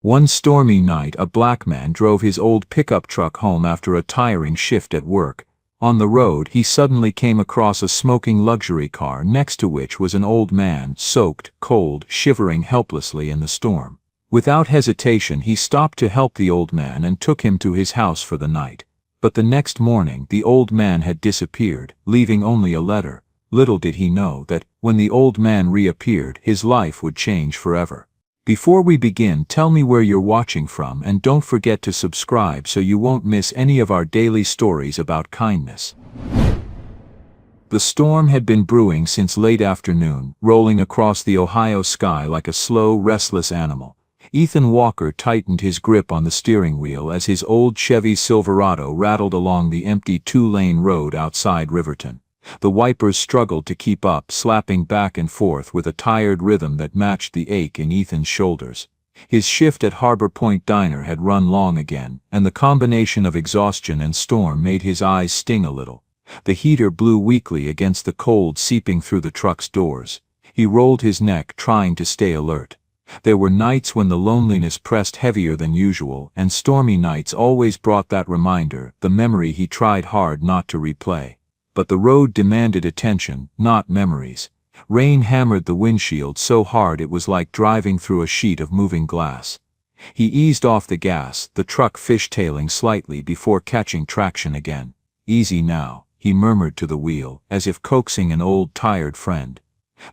One stormy night, a black man drove his old pickup truck home after a tiring shift at work. On the road, he suddenly came across a smoking luxury car next to which was an old man, soaked, cold, shivering helplessly in the storm. Without hesitation, he stopped to help the old man and took him to his house for the night. But the next morning, the old man had disappeared, leaving only a letter. Little did he know that, when the old man reappeared, his life would change forever. Before we begin, tell me where you're watching from, and don't forget to subscribe so you won't miss any of our daily stories about kindness. The storm had been brewing since late afternoon, rolling across the Ohio sky like a slow, restless animal. Ethan Walker tightened his grip on the steering wheel as his old Chevy Silverado rattled along the empty two-lane road outside Riverton. The wipers struggled to keep up, slapping back and forth with a tired rhythm that matched the ache in Ethan's shoulders. His shift at Harbor Point Diner had run long again, and the combination of exhaustion and storm made his eyes sting a little. The heater blew weakly against the cold seeping through the truck's doors. He rolled his neck, trying to stay alert. There were nights when the loneliness pressed heavier than usual, and stormy nights always brought that reminder, the memory he tried hard not to replay. But the road demanded attention, not memories. Rain hammered the windshield so hard it was like driving through a sheet of moving glass. He eased off the gas, the truck fishtailing slightly before catching traction again. "Easy now," he murmured to the wheel, as if coaxing an old tired friend.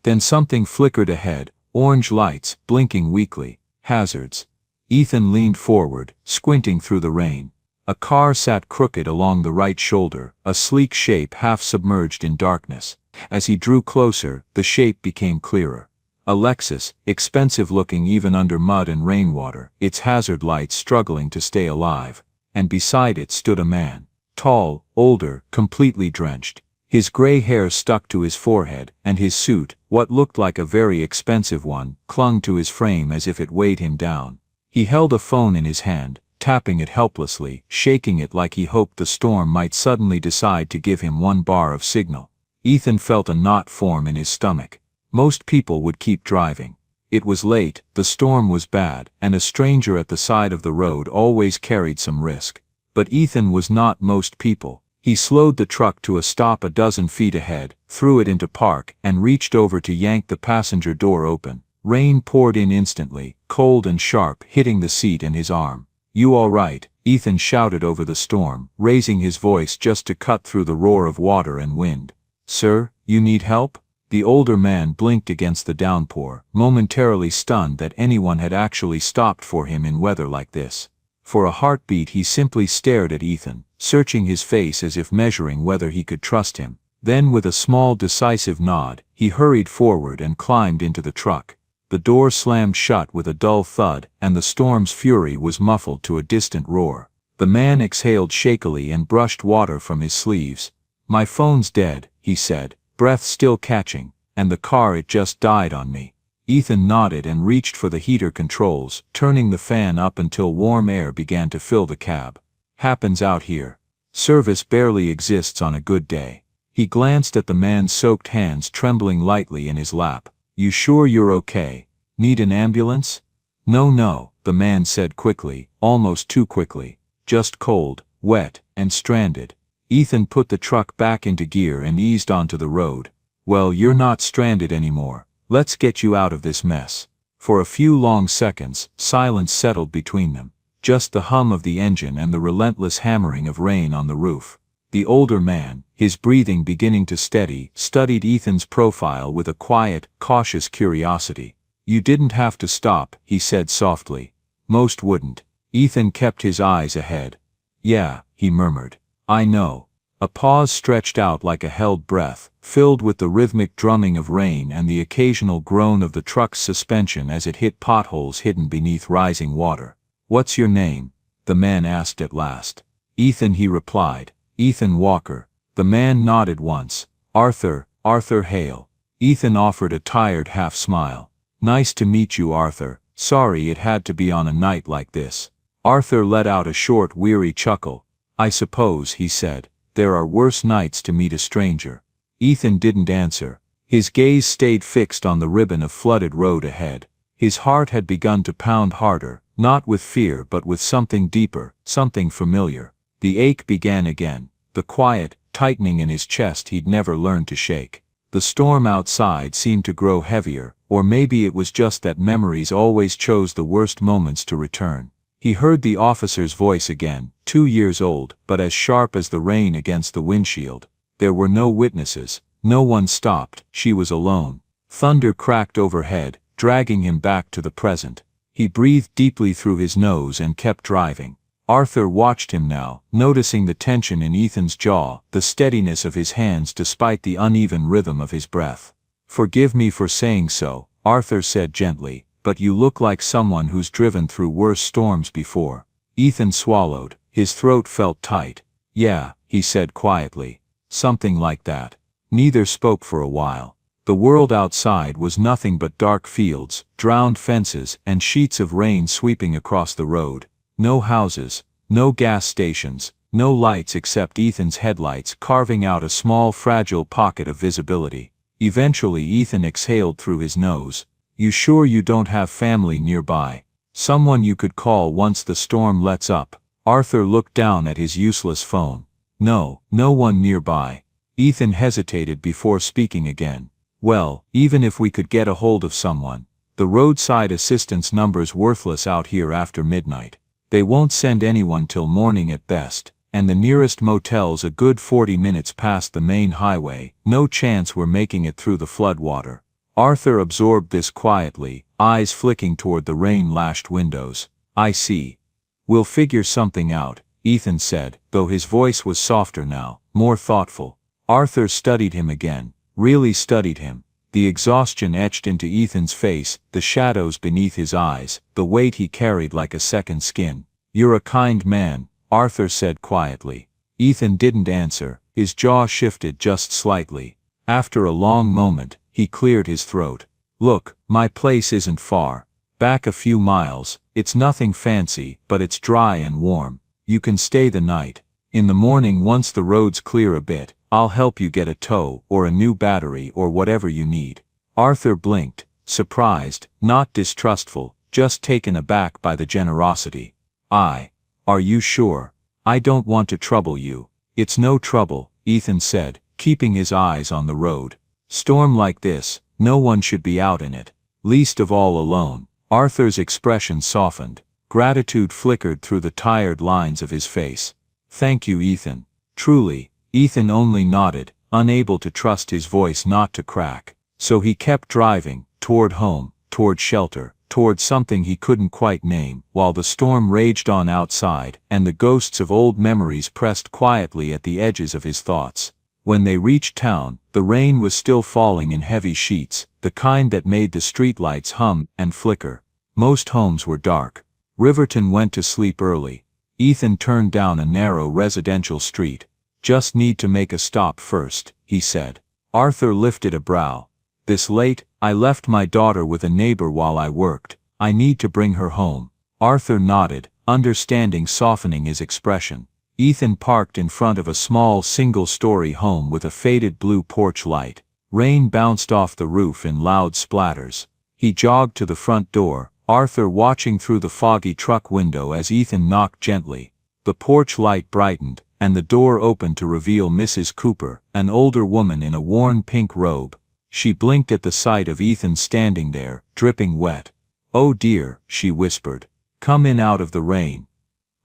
Then something flickered ahead, orange lights, blinking weakly. Hazards. Ethan leaned forward, squinting through the rain. A car sat crooked along the right shoulder, a sleek shape half submerged in darkness. As he drew closer, the shape became clearer. A Lexus, expensive looking even under mud and rainwater, its hazard lights struggling to stay alive. And beside it stood a man. Tall, older, completely drenched. His gray hair stuck to his forehead, and his suit, what looked like a very expensive one, clung to his frame as if it weighed him down. He held a phone in his hand, tapping it helplessly, shaking it like he hoped the storm might suddenly decide to give him one bar of signal. Ethan felt a knot form in his stomach. Most people would keep driving. It was late, the storm was bad, and a stranger at the side of the road always carried some risk. But Ethan was not most people. He slowed the truck to a stop a dozen feet ahead, threw it into park, and reached over to yank the passenger door open. Rain poured in instantly, cold and sharp, hitting the seat and his arm. "You all right?" Ethan shouted over the storm, raising his voice just to cut through the roar of water and wind. "Sir, you need help?" The older man blinked against the downpour, momentarily stunned that anyone had actually stopped for him in weather like this. For a heartbeat he simply stared at Ethan, searching his face as if measuring whether he could trust him. Then with a small decisive nod, he hurried forward and climbed into the truck. The door slammed shut with a dull thud, and the storm's fury was muffled to a distant roar. The man exhaled shakily and brushed water from his sleeves. "My phone's dead," he said, breath still catching, "and the car, it just died on me." Ethan nodded and reached for the heater controls, turning the fan up until warm air began to fill the cab. "Happens out here. Service barely exists on a good day." He glanced at the man's soaked hands trembling lightly in his lap. "You sure you're okay? Need an ambulance?" No, the man said quickly, almost too quickly. "Just cold, wet, and stranded." Ethan put the truck back into gear and eased onto the road. "Well, you're not stranded anymore. Let's get you out of this mess." For a few long seconds, silence settled between them. Just the hum of the engine and the relentless hammering of rain on the roof. The older man, his breathing beginning to steady, studied Ethan's profile with a quiet, cautious curiosity. "You didn't have to stop," he said softly. "Most wouldn't." Ethan kept his eyes ahead. "Yeah," he murmured. "I know." A pause stretched out like a held breath, filled with the rhythmic drumming of rain and the occasional groan of the truck's suspension as it hit potholes hidden beneath rising water. "What's your name?" the man asked at last. "Ethan," he replied. "Ethan Walker." The man nodded once. Arthur Hale." Ethan offered a tired half-smile. "Nice to meet you, Arthur. Sorry it had to be on a night like this." Arthur let out a short, weary chuckle. "I suppose," he said, "there are worse nights to meet a stranger." Ethan didn't answer. His gaze stayed fixed on the ribbon of flooded road ahead. His heart had begun to pound harder, Not with fear but with something deeper, something familiar. The ache began again, the quiet, tightening in his chest he'd never learned to shake. The storm outside seemed to grow heavier, or maybe it was just that memories always chose the worst moments to return. He heard the officer's voice again, 2 years old, but as sharp as the rain against the windshield. There were no witnesses, no one stopped, she was alone. Thunder cracked overhead, dragging him back to the present. He breathed deeply through his nose and kept driving. Arthur watched him now, noticing the tension in Ethan's jaw, the steadiness of his hands despite the uneven rhythm of his breath. "Forgive me for saying so," Arthur said gently, "but you look like someone who's driven through worse storms before." Ethan swallowed, his throat felt tight. "Yeah," he said quietly. "Something like that." Neither spoke for a while. The world outside was nothing but dark fields, drowned fences, and sheets of rain sweeping across the road. No houses, no gas stations, no lights except Ethan's headlights carving out a small fragile pocket of visibility. Eventually Ethan exhaled through his nose. "You sure you don't have family nearby? Someone you could call once the storm lets up?" Arthur looked down at his useless phone. "No, no one nearby." Ethan hesitated before speaking again. "Well, even if we could get a hold of someone, the roadside assistance number's worthless out here after midnight. They won't send anyone till morning at best, and the nearest motel's a good 40 minutes past the main highway. No chance we're making it through the flood water." Arthur absorbed this quietly, eyes flicking toward the rain-lashed windows. "I see. We'll figure something out," Ethan said, though his voice was softer now, more thoughtful. Arthur studied him again, really studied him. The exhaustion etched into Ethan's face, the shadows beneath his eyes, the weight he carried like a second skin. "You're a kind man," Arthur said quietly. Ethan didn't answer, his jaw shifted just slightly. After a long moment, he cleared his throat. "Look, my place isn't far. Back a few miles. It's nothing fancy, but it's dry and warm. You can stay the night. In the morning, once the roads clear a bit, I'll help you get a tow, or a new battery, or whatever you need." Arthur blinked, surprised, not distrustful, just taken aback by the generosity. Are you sure? I don't want to trouble you." "It's no trouble," Ethan said, keeping his eyes on the road. "Storm like this, no one should be out in it. Least of all alone." Arthur's expression softened. Gratitude flickered through the tired lines of his face. "Thank you, Ethan. Truly." Ethan only nodded, unable to trust his voice not to crack. So he kept driving, toward home, toward shelter, toward something he couldn't quite name, while the storm raged on outside, and the ghosts of old memories pressed quietly at the edges of his thoughts. When they reached town, the rain was still falling in heavy sheets, the kind that made the streetlights hum and flicker. Most homes were dark. Riverton went to sleep early. Ethan turned down a narrow residential street. "Just need to make a stop first," he said. Arthur lifted a brow. "This late? I left my daughter with a neighbor while I worked. I need to bring her home." Arthur nodded, understanding softening his expression. Ethan parked in front of a small single-story home with a faded blue porch light. Rain bounced off the roof in loud splatters. He jogged to the front door, Arthur watching through the foggy truck window as Ethan knocked gently. The porch light brightened, and the door opened to reveal Mrs. Cooper, an older woman in a worn pink robe. She blinked at the sight of Ethan standing there, dripping wet. "Oh dear," she whispered. "Come in out of the rain."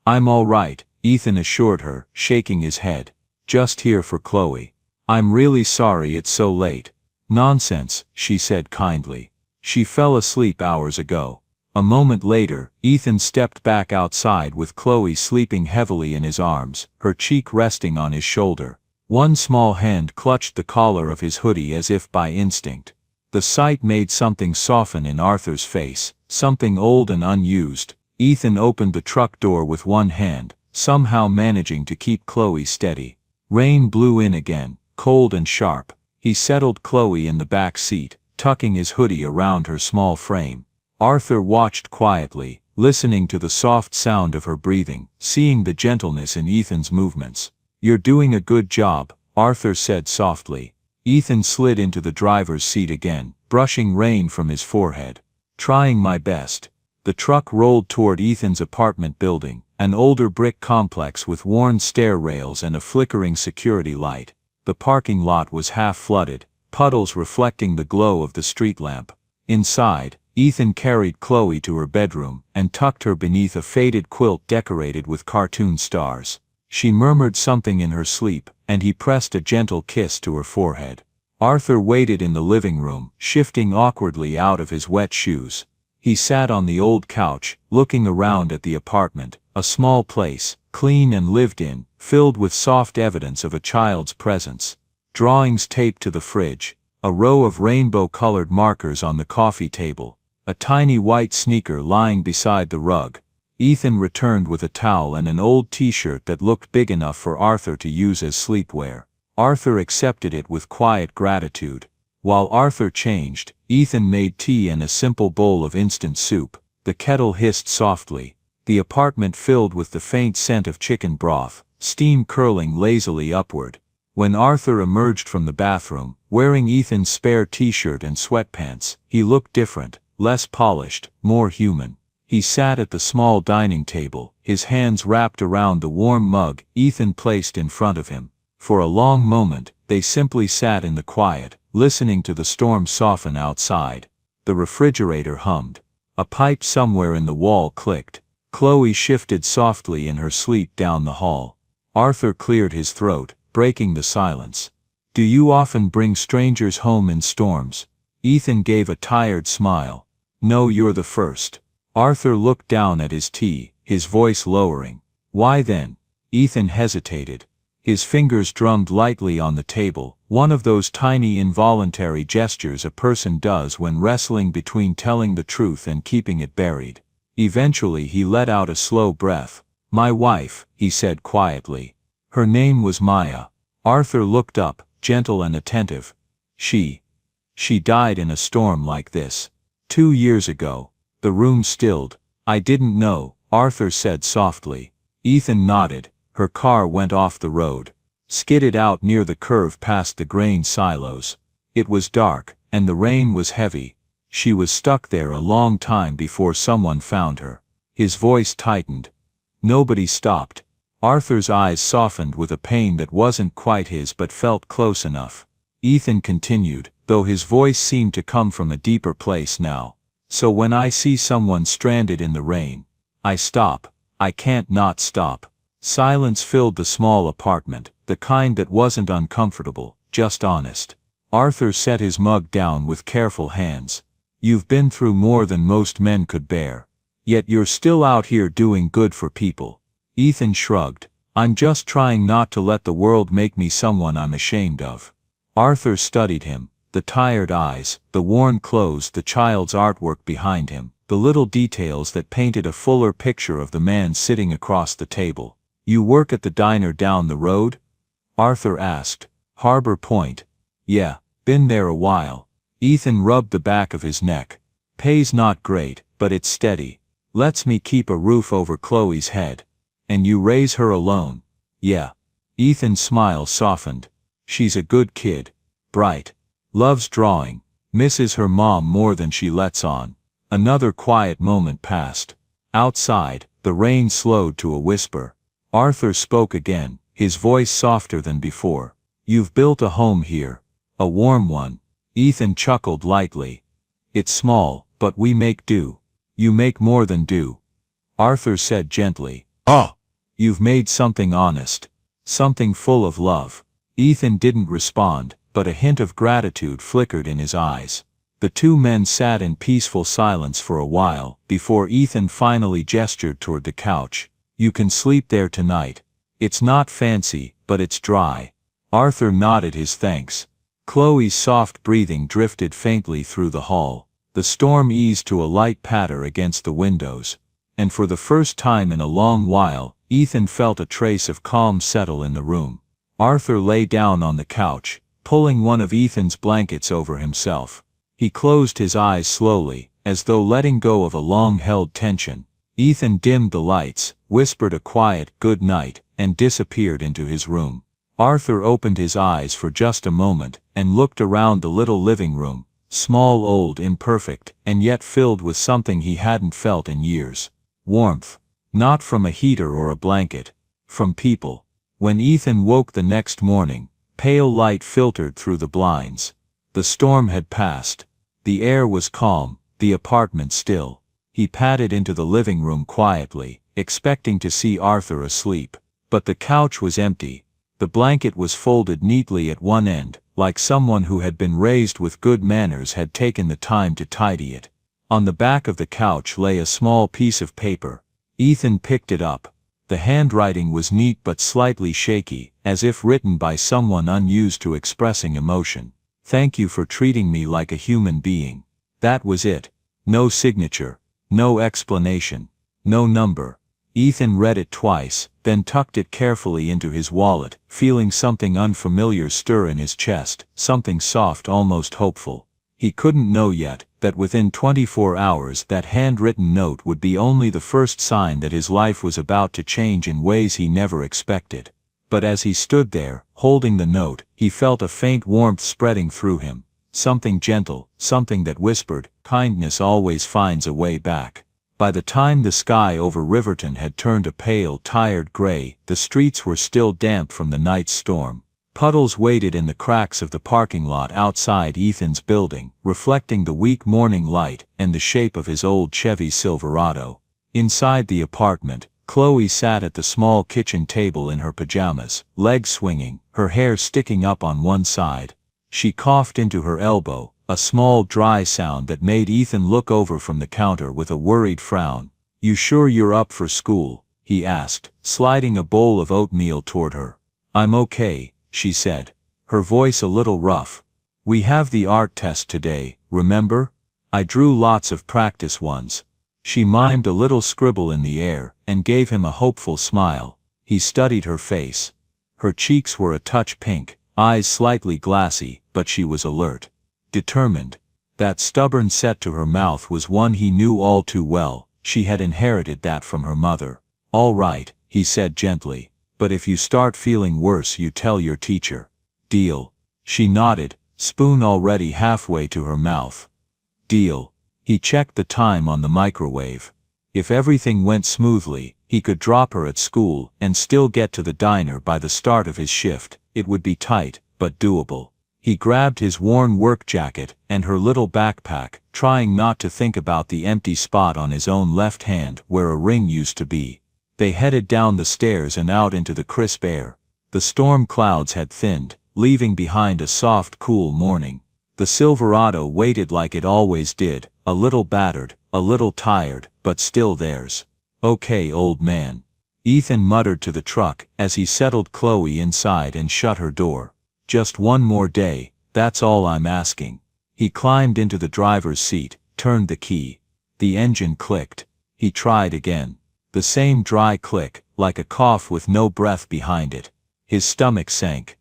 "I'm all right," Ethan assured her, shaking his head. "Just here for Chloe. I'm really sorry it's so late." "Nonsense," she said kindly. "She fell asleep hours ago." A moment later, Ethan stepped back outside with Chloe sleeping heavily in his arms, her cheek resting on his shoulder. One small hand clutched the collar of his hoodie as if by instinct. The sight made something soften in Arthur's face, something old and unused. Ethan opened the truck door with one hand, somehow managing to keep Chloe steady. Rain blew in again, cold and sharp. He settled Chloe in the back seat, tucking his hoodie around her small frame. Arthur watched quietly, listening to the soft sound of her breathing, seeing the gentleness in Ethan's movements. "You're doing a good job," Arthur said softly. Ethan slid into the driver's seat again, brushing rain from his forehead. "Trying my best." The truck rolled toward Ethan's apartment building, an older brick complex with worn stair rails and a flickering security light. The parking lot was half flooded, puddles reflecting the glow of the street lamp. Inside, Ethan carried Chloe to her bedroom and tucked her beneath a faded quilt decorated with cartoon stars. She murmured something in her sleep, and he pressed a gentle kiss to her forehead. Arthur waited in the living room, shifting awkwardly out of his wet shoes. He sat on the old couch, looking around at the apartment, a small place, clean and lived in, filled with soft evidence of a child's presence. Drawings taped to the fridge, a row of rainbow-colored markers on the coffee table, a tiny white sneaker lying beside the rug. Ethan returned with a towel and an old t-shirt that looked big enough for Arthur to use as sleepwear. Arthur accepted it with quiet gratitude. While Arthur changed, Ethan made tea and a simple bowl of instant soup. The kettle hissed softly. The apartment filled with the faint scent of chicken broth, steam curling lazily upward. When Arthur emerged from the bathroom, wearing Ethan's spare t-shirt and sweatpants, he looked different, less polished, more human. He sat at the small dining table, his hands wrapped around the warm mug Ethan placed in front of him. For a long moment, they simply sat in the quiet, listening to the storm soften outside. The refrigerator hummed. A pipe somewhere in the wall clicked. Chloe shifted softly in her sleep down the hall. Arthur cleared his throat, breaking the silence. "Do you often bring strangers home in storms?" Ethan gave a tired smile. "No, you're the first." Arthur looked down at his tea, his voice lowering. "Why then?" Ethan hesitated. His fingers drummed lightly on the table, one of those tiny involuntary gestures a person does when wrestling between telling the truth and keeping it buried. Eventually he let out a slow breath. "My wife," he said quietly. "Her name was Maya." Arthur looked up, gentle and attentive. She died in a storm like this. 2 years ago." The room stilled. "I didn't know," Arthur said softly. Ethan nodded. Her car went off the road, skidded out near the curve past the grain silos. It was dark, and the rain was heavy. She was stuck there a long time before someone found her. His voice tightened. Nobody stopped. Arthur's eyes softened with a pain that wasn't quite his but felt close enough. Ethan continued, though his voice seemed to come from a deeper place now. "So when I see someone stranded in the rain, I stop. I can't not stop." Silence filled the small apartment, the kind that wasn't uncomfortable, just honest. Arthur set his mug down with careful hands. "You've been through more than most men could bear. Yet you're still out here doing good for people." Ethan shrugged. "I'm just trying not to let the world make me someone I'm ashamed of." Arthur studied him. The tired eyes, the worn clothes, the child's artwork behind him, the little details that painted a fuller picture of the man sitting across the table. "You work at the diner down the road?" Arthur asked. "Harbor Point." "Yeah, been there a while." Ethan rubbed the back of his neck. "Pay's not great, but it's steady. Lets me keep a roof over Chloe's head." "And you raise her alone?" "Yeah." Ethan's smile softened. "She's a good kid. Bright. Loves drawing. Misses her mom more than she lets on." Another quiet moment passed. Outside, the rain slowed to a whisper. Arthur spoke again, his voice softer than before. "You've built a home here. A warm one." Ethan chuckled lightly. "It's small, but we make do." "You make more than do," Arthur said gently. "Oh! You've made something honest. Something full of love." Ethan didn't respond, but a hint of gratitude flickered in his eyes. The two men sat in peaceful silence for a while, before Ethan finally gestured toward the couch. "You can sleep there tonight. It's not fancy, but it's dry." Arthur nodded his thanks. Chloe's soft breathing drifted faintly through the hall. The storm eased to a light patter against the windows. And for the first time in a long while, Ethan felt a trace of calm settle in the room. Arthur lay down on the couch, pulling one of Ethan's blankets over himself. He closed his eyes slowly, as though letting go of a long-held tension. Ethan dimmed the lights, whispered a quiet "good night," and disappeared into his room. Arthur opened his eyes for just a moment, and looked around the little living room. Small, old, imperfect, and yet filled with something he hadn't felt in years. Warmth. Not from a heater or a blanket. From people. When Ethan woke the next morning, pale light filtered through the blinds. The storm had passed. The air was calm, the apartment still. He padded into the living room quietly, expecting to see Arthur asleep. But the couch was empty. The blanket was folded neatly at one end, like someone who had been raised with good manners had taken the time to tidy it. On the back of the couch lay a small piece of paper. Ethan picked it up. The handwriting was neat but slightly shaky, as if written by someone unused to expressing emotion. "Thank you for treating me like a human being." That was it. No signature. No explanation. No number. Ethan read it twice, then tucked it carefully into his wallet, feeling something unfamiliar stir in his chest, something soft, almost hopeful. He couldn't know yet that within 24 hours that handwritten note would be only the first sign that his life was about to change in ways he never expected. But as he stood there, holding the note, he felt a faint warmth spreading through him. Something gentle, something that whispered, kindness always finds a way back. By the time the sky over Riverton had turned a pale, tired gray, the streets were still damp from the night's storm. Puddles waded in the cracks of the parking lot outside Ethan's building, reflecting the weak morning light and the shape of his old Chevy Silverado. Inside the apartment, Chloe sat at the small kitchen table in her pajamas, legs swinging, her hair sticking up on one side. She coughed into her elbow, a small dry sound that made Ethan look over from the counter with a worried frown. "You sure you're up for school?" he asked, sliding a bowl of oatmeal toward her. "I'm okay," she said, her voice a little rough. "We have the art test today, remember? I drew lots of practice ones." She mimed a little scribble in the air, and gave him a hopeful smile. He studied her face. Her cheeks were a touch pink, eyes slightly glassy, but she was alert. Determined. That stubborn set to her mouth was one he knew all too well. She had inherited that from her mother. "All right," he said gently. "But if you start feeling worse, you tell your teacher. Deal?" She nodded, spoon already halfway to her mouth. "Deal." He checked the time on the microwave. If everything went smoothly, he could drop her at school and still get to the diner by the start of his shift. It would be tight, but doable. He grabbed his worn work jacket and her little backpack, trying not to think about the empty spot on his own left hand where a ring used to be. They headed down the stairs and out into the crisp air. The storm clouds had thinned, leaving behind a soft, cool morning. The Silverado waited like it always did, a little battered, a little tired, but still theirs. "Okay, old man," Ethan muttered to the truck as he settled Chloe inside and shut her door. "Just one more day, that's all I'm asking." He climbed into the driver's seat, turned the key. The engine clicked. He tried again. The same dry click, like a cough with no breath behind it. His stomach sank.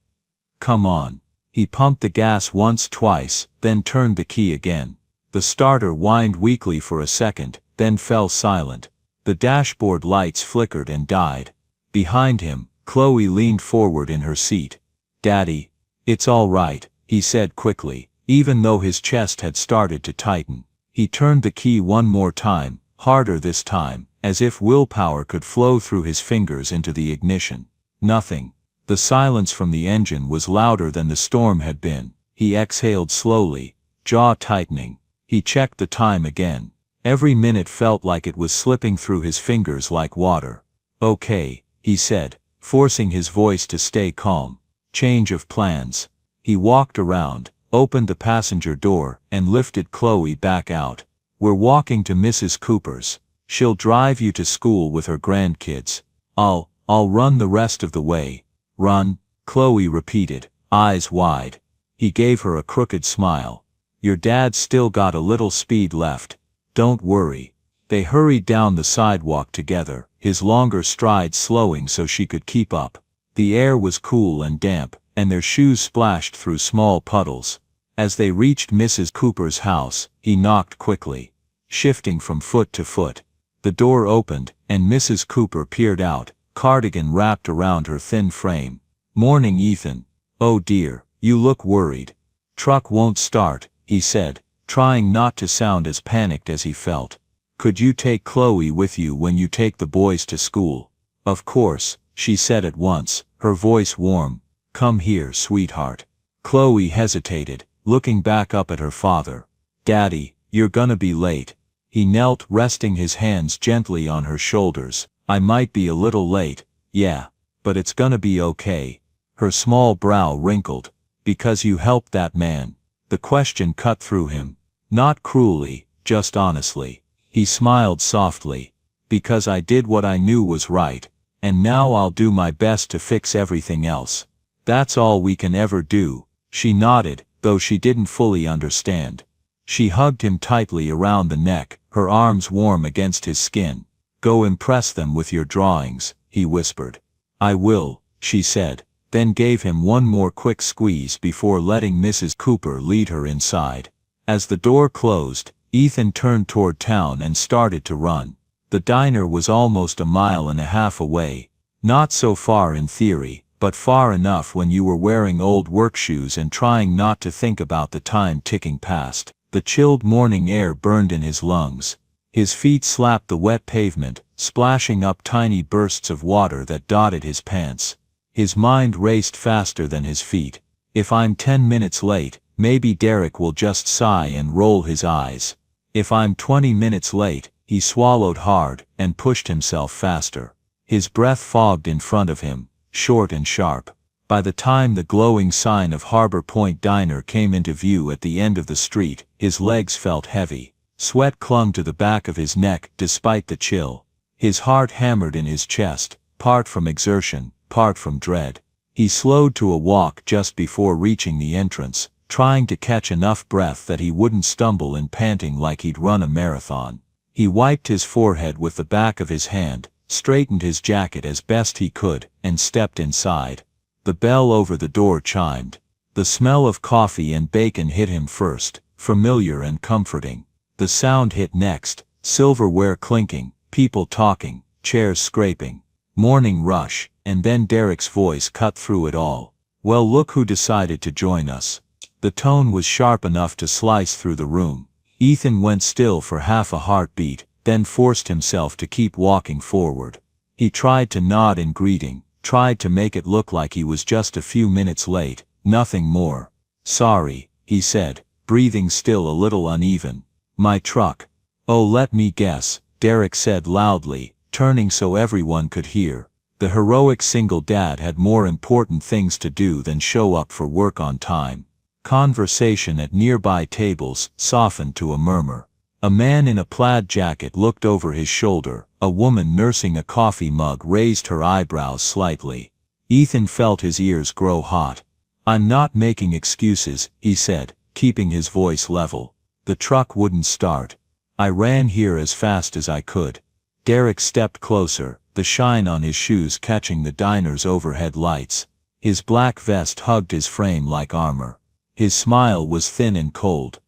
"Come on." He pumped the gas once, twice, then turned the key again. The starter whined weakly for a second, then fell silent. The dashboard lights flickered and died. Behind him, Chloe leaned forward in her seat. "Daddy." "It's all right," he said quickly, even though his chest had started to tighten. He turned the key one more time, harder this time, as if willpower could flow through his fingers into the ignition. Nothing. The silence from the engine was louder than the storm had been. He exhaled slowly, jaw tightening. He checked the time again. Every minute felt like it was slipping through his fingers like water. "Okay," he said, forcing his voice to stay calm. "Change of plans." He walked around, opened the passenger door, and lifted Chloe back out. "We're walking to Mrs. Cooper's. She'll drive you to school with her grandkids. I'll run the rest of the way." "Run?" Chloe repeated, eyes wide. He gave her a crooked smile. "Your dad's still got a little speed left. Don't worry." They hurried down the sidewalk together, his longer stride slowing so she could keep up. The air was cool and damp, and their shoes splashed through small puddles. As they reached Mrs. Cooper's house, he knocked quickly, shifting from foot to foot. The door opened, and Mrs. Cooper peered out, cardigan wrapped around her thin frame. "Morning, Ethan." "Oh dear, you look worried." "Truck won't start," he said, trying not to sound as panicked as he felt. Could you take Chloe with you when you take the boys to school? Of course, she said at once, her voice warm. Come here, sweetheart. Chloe hesitated, looking back up at her father. Daddy, you're gonna be late. He knelt, resting his hands gently on her shoulders. I might be a little late, yeah, but it's gonna be okay. Her small brow wrinkled. Because you helped that man. The question cut through him. Not cruelly, just honestly. He smiled softly. Because I did what I knew was right, and now I'll do my best to fix everything else. That's all we can ever do. She nodded, though she didn't fully understand. She hugged him tightly around the neck, her arms warm against his skin. Go impress them with your drawings, he whispered. I will, she said, then gave him one more quick squeeze before letting Mrs. Cooper lead her inside. As the door closed, Ethan turned toward town and started to run. The diner was almost a mile and a half away. Not so far in theory, but far enough when you were wearing old work shoes and trying not to think about the time ticking past. The chilled morning air burned in his lungs. His feet slapped the wet pavement, splashing up tiny bursts of water that dotted his pants. His mind raced faster than his feet. If I'm 10 minutes late, maybe Derek will just sigh and roll his eyes. If I'm 20 minutes late, he swallowed hard and pushed himself faster. His breath fogged in front of him, short and sharp. By the time the glowing sign of Harbor Point Diner came into view at the end of the street, his legs felt heavy. Sweat clung to the back of his neck despite the chill. His heart hammered in his chest, part from exertion, part from dread. He slowed to a walk just before reaching the entrance, trying to catch enough breath that he wouldn't stumble and panting like he'd run a marathon. He wiped his forehead with the back of his hand, straightened his jacket as best he could, and stepped inside. The bell over the door chimed. The smell of coffee and bacon hit him first, familiar and comforting. The sound hit next, silverware clinking, people talking, chairs scraping. Morning rush, and then Derek's voice cut through it all. Well, look who decided to join us. The tone was sharp enough to slice through the room. Ethan went still for half a heartbeat, then forced himself to keep walking forward. He tried to nod in greeting, tried to make it look like he was just a few minutes late, nothing more. Sorry, he said, breathing still a little uneven. My truck. Oh, let me guess, Derek said loudly, turning so everyone could hear. The heroic single dad had more important things to do than show up for work on time. Conversation at nearby tables softened to a murmur. A man in a plaid jacket looked over his shoulder. A woman nursing a coffee mug raised her eyebrows slightly. Ethan felt his ears grow hot. I'm not making excuses, he said, keeping his voice level. The truck wouldn't start. I ran here as fast as I could. Derek stepped closer, the shine on his shoes catching the diner's overhead lights. His black vest hugged his frame like armor. His smile was thin and cold.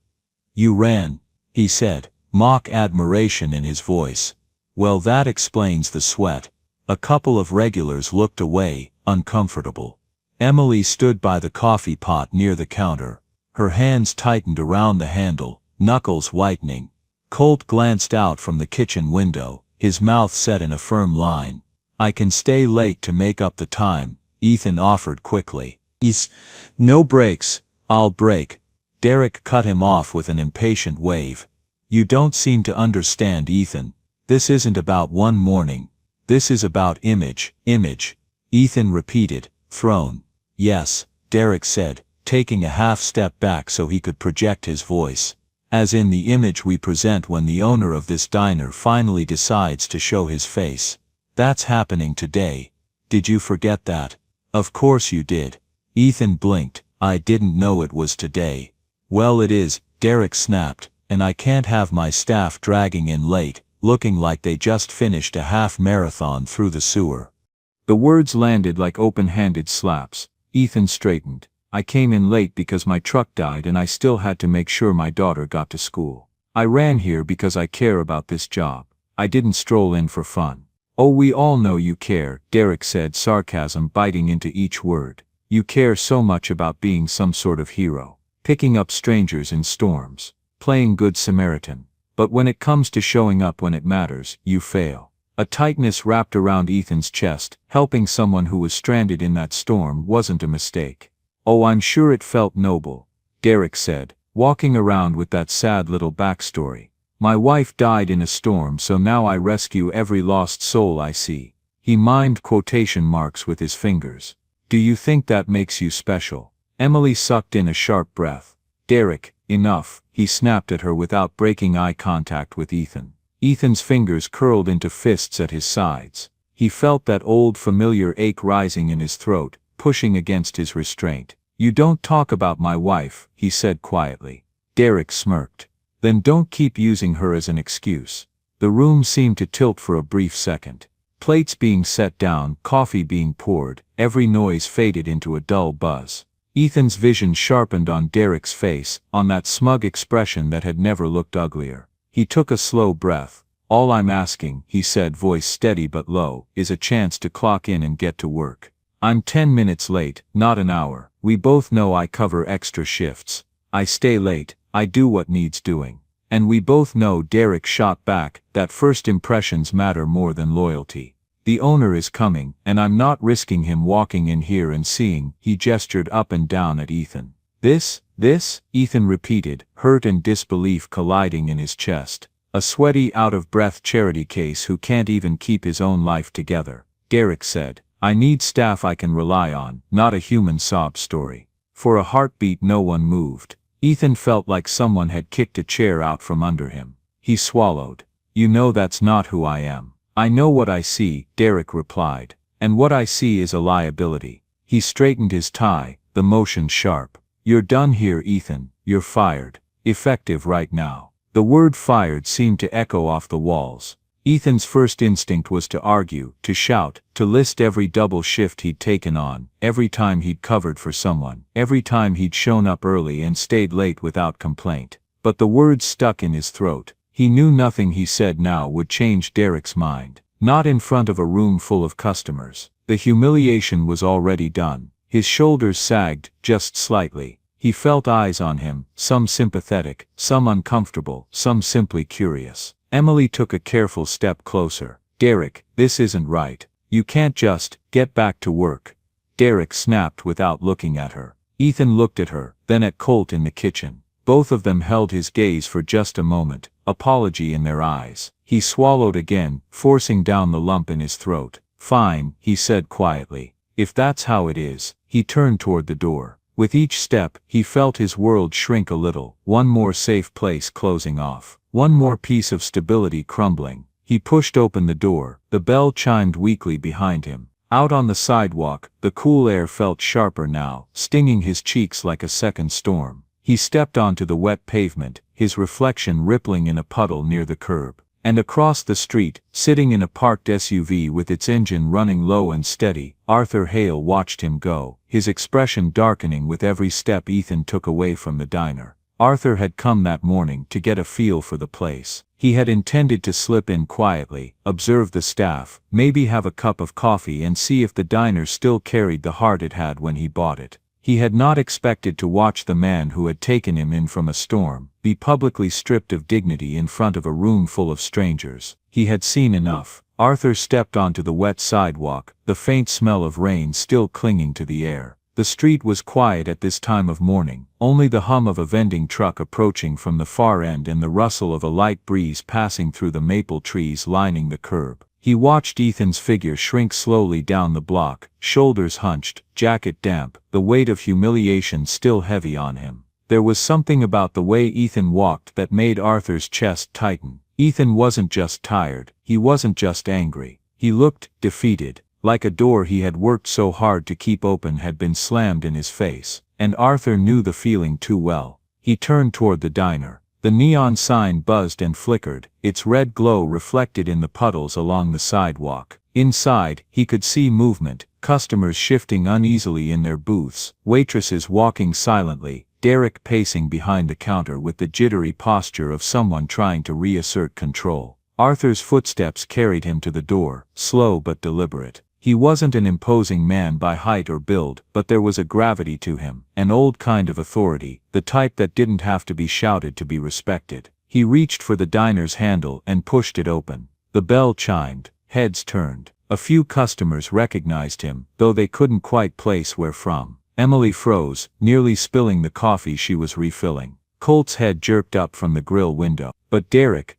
You ran, he said, mock admiration in his voice. Well, that explains the sweat. A couple of regulars looked away, uncomfortable. Emily stood by the coffee pot near the counter. Her hands tightened around the handle, knuckles whitening. Colt glanced out from the kitchen window, his mouth set in a firm line. I can stay late to make up the time, Ethan offered quickly. No breaks, I'll break. Derek cut him off with an impatient wave. You don't seem to understand, Ethan. This isn't about one morning. This is about image. Ethan repeated, thrown. Yes, Derek said, taking a half step back so he could project his voice. As in the image we present when the owner of this diner finally decides to show his face. That's happening today. Did you forget that? Of course you did. Ethan blinked. I didn't know it was today. Well, it is, Derek snapped, and I can't have my staff dragging in late, looking like they just finished a half marathon through the sewer. The words landed like open-handed slaps. Ethan straightened. I came in late because my truck died and I still had to make sure my daughter got to school. I ran here because I care about this job. I didn't stroll in for fun. Oh, we all know you care, Derek said, sarcasm biting into each word. You care so much about being some sort of hero. picking up strangers in storms, playing Good Samaritan. But when it comes to showing up when it matters, you fail. A tightness wrapped around Ethan's chest. Helping someone who was stranded in that storm wasn't a mistake. Oh, I'm sure it felt noble, Derek said, walking around with that sad little backstory. My wife died in a storm, so now I rescue every lost soul I see. He mimed quotation marks with his fingers. Do you think that makes you special? Emily sucked in a sharp breath. Derek, enough, he snapped at her without breaking eye contact with Ethan. Ethan's fingers curled into fists at his sides. He felt that old familiar ache rising in his throat, pushing against his restraint. You don't talk about my wife, he said quietly. Derek smirked. Then don't keep using her as an excuse. The room seemed to tilt for a brief second. Plates being set down, coffee being poured, every noise faded into a dull buzz. Ethan's vision sharpened on Derek's face, on that smug expression that had never looked uglier. He took a slow breath. All I'm asking, he said, voice steady but low, is a chance to clock in and get to work. I'm 10 minutes late, not an hour. We both know I cover extra shifts. I stay late, I do what needs doing. And we both know, Derek shot back, that first impressions matter more than loyalty. The owner is coming, and I'm not risking him walking in here and seeing. He gestured up and down at Ethan. This, Ethan repeated, hurt and disbelief colliding in his chest. A sweaty, out-of-breath charity case who can't even keep his own life together. Derek said, I need staff I can rely on, not a human sob story. For a heartbeat no one moved. Ethan felt like someone had kicked a chair out from under him. He swallowed. You know that's not who I am. I know what I see, Derek replied. And what I see is a liability. He straightened his tie, the motion sharp. You're done here, Ethan. You're fired. Effective right now. The word fired seemed to echo off the walls. Ethan's first instinct was to argue, to shout, to list every double shift he'd taken on, every time he'd covered for someone, every time he'd shown up early and stayed late without complaint. But the words stuck in his throat. He knew nothing he said now would change Derek's mind. Not in front of a room full of customers. The humiliation was already done. His shoulders sagged, just slightly. He felt eyes on him, some sympathetic, some uncomfortable, some simply curious. Emily took a careful step closer. Derek, this isn't right. You can't just get back to work. Derek snapped without looking at her. Ethan looked at her, then at Colt in the kitchen. Both of them held his gaze for just a moment, apology in their eyes. He swallowed again, forcing down the lump in his throat. Fine, he said quietly. If that's how it is. He turned toward the door. With each step, he felt his world shrink a little, one more safe place closing off, one more piece of stability crumbling. He pushed open the door, the bell chimed weakly behind him. Out on the sidewalk, the cool air felt sharper now, stinging his cheeks like a second storm. He stepped onto the wet pavement, his reflection rippling in a puddle near the curb. And across the street, sitting in a parked SUV with its engine running low and steady, Arthur Hale watched him go, his expression darkening with every step Ethan took away from the diner. Arthur had come that morning to get a feel for the place. He had intended to slip in quietly, observe the staff, maybe have a cup of coffee and see if the diner still carried the heart it had when he bought it. He had not expected to watch the man who had taken him in from a storm be publicly stripped of dignity in front of a room full of strangers. He had seen enough. Arthur stepped onto the wet sidewalk, the faint smell of rain still clinging to the air. The street was quiet at this time of morning, only the hum of a vending truck approaching from the far end and the rustle of a light breeze passing through the maple trees lining the curb. He watched Ethan's figure shrink slowly down the block, shoulders hunched, jacket damp, the weight of humiliation still heavy on him. There was something about the way Ethan walked that made Arthur's chest tighten. Ethan wasn't just tired, he wasn't just angry. He looked defeated, like a door he had worked so hard to keep open had been slammed in his face, and Arthur knew the feeling too well. He turned toward the diner. The neon sign buzzed and flickered, its red glow reflected in the puddles along the sidewalk. Inside, he could see movement, customers shifting uneasily in their booths, waitresses walking silently, Derek pacing behind the counter with the jittery posture of someone trying to reassert control. Arthur's footsteps carried him to the door, slow but deliberate. He wasn't an imposing man by height or build, but there was a gravity to him, an old kind of authority, the type that didn't have to be shouted to be respected. He reached for the diner's handle and pushed it open. The bell chimed, heads turned. A few customers recognized him, though they couldn't quite place where from. Emily froze, nearly spilling the coffee she was refilling. Colt's head jerked up from the grill window. But Derek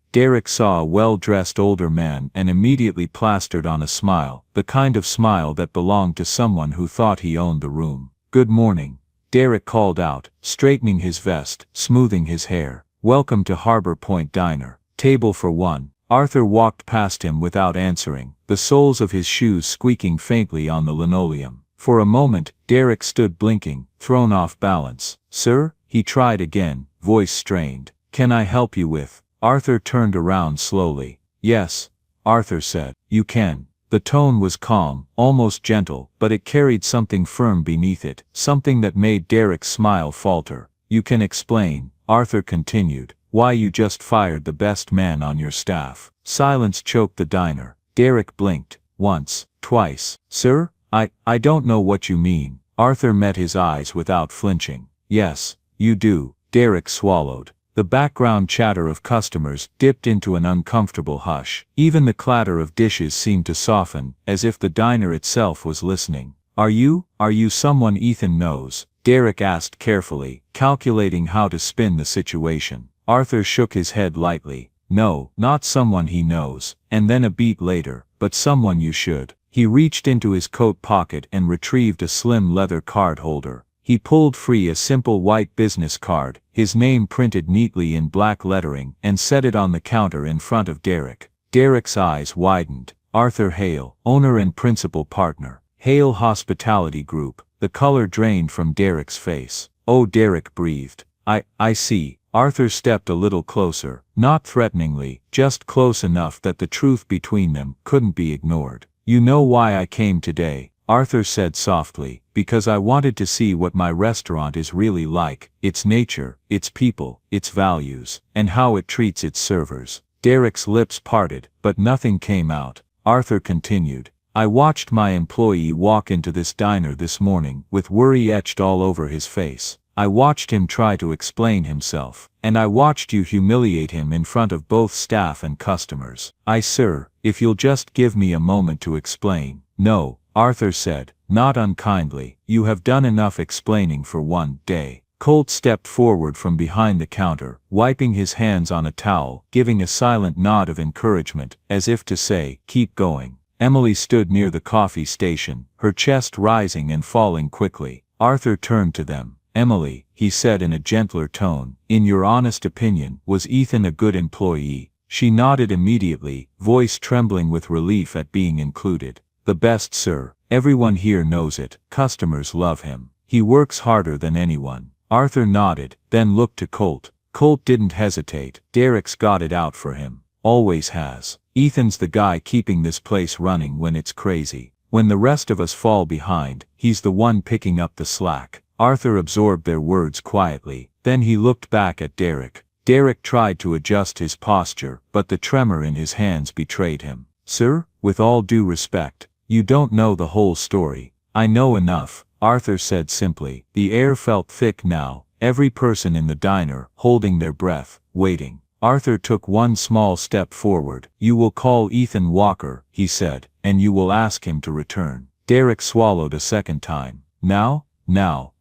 saw a well-dressed older man and immediately plastered on a smile, the kind of smile that belonged to someone who thought he owned the room. "Good morning," Derek called out, straightening his vest, smoothing his hair. "Welcome to Harbor Point Diner. Table for one." Arthur walked past him without answering, the soles of his shoes squeaking faintly on the linoleum. For a moment, Derek stood blinking, thrown off balance. "Sir?" he tried again, voice strained. "Can I help you with?" Arthur turned around slowly. "Yes," Arthur said. "You can." The tone was calm, almost gentle, but it carried something firm beneath it, something that made Derek's smile falter. "You can explain," Arthur continued, "why you just fired the best man on your staff." Silence choked the diner. Derek blinked. Once, twice. "Sir? I don't know what you mean." Arthur met his eyes without flinching. "Yes, you do." Derek swallowed. The background chatter of customers dipped into an uncomfortable hush. Even the clatter of dishes seemed to soften, as if the diner itself was listening. Are you someone Ethan knows?" Derek asked carefully, calculating how to spin the situation. Arthur shook his head lightly. "No, not someone he knows," and then a beat later, "but someone you should." He reached into his coat pocket and retrieved a slim leather card holder. He pulled free a simple white business card, his name printed neatly in black lettering, and set it on the counter in front of Derek. Derek's eyes widened. "Arthur Hale, owner and principal partner. Hale Hospitality Group." The color drained from Derek's face. "Oh," Derek breathed. I see." Arthur stepped a little closer, not threateningly, just close enough that the truth between them couldn't be ignored. "You know why I came today," Arthur said softly, "because I wanted to see what my restaurant is really like, its nature, its people, its values, and how it treats its servers." Derek's lips parted, but nothing came out. Arthur continued. "I watched my employee walk into this diner this morning with worry etched all over his face. I watched him try to explain himself, and I watched you humiliate him in front of both staff and customers. Sir, if you'll just give me a moment to explain." "No," Arthur said, not unkindly, "you have done enough explaining for one day." Colt stepped forward from behind the counter, wiping his hands on a towel, giving a silent nod of encouragement, as if to say, "Keep going." Emily stood near the coffee station, her chest rising and falling quickly. Arthur turned to them. "Emily," he said in a gentler tone, "in your honest opinion, was Ethan a good employee?" She nodded immediately, voice trembling with relief at being included. "The best, sir. Everyone here knows it. Customers love him. He works harder than anyone." Arthur nodded, then looked to Colt. Colt didn't hesitate. "Derek's got it out for him. Always has. Ethan's the guy keeping this place running when it's crazy. When the rest of us fall behind, he's the one picking up the slack." Arthur absorbed their words quietly, then he looked back at Derek. Derek tried to adjust his posture, but the tremor in his hands betrayed him. "Sir, with all due respect, you don't know the whole story." "I know enough," Arthur said simply. The air felt thick now, every person in the diner, holding their breath, waiting. Arthur took one small step forward. "You will call Ethan Walker," he said, "and you will ask him to return." Derek swallowed a second time. Now,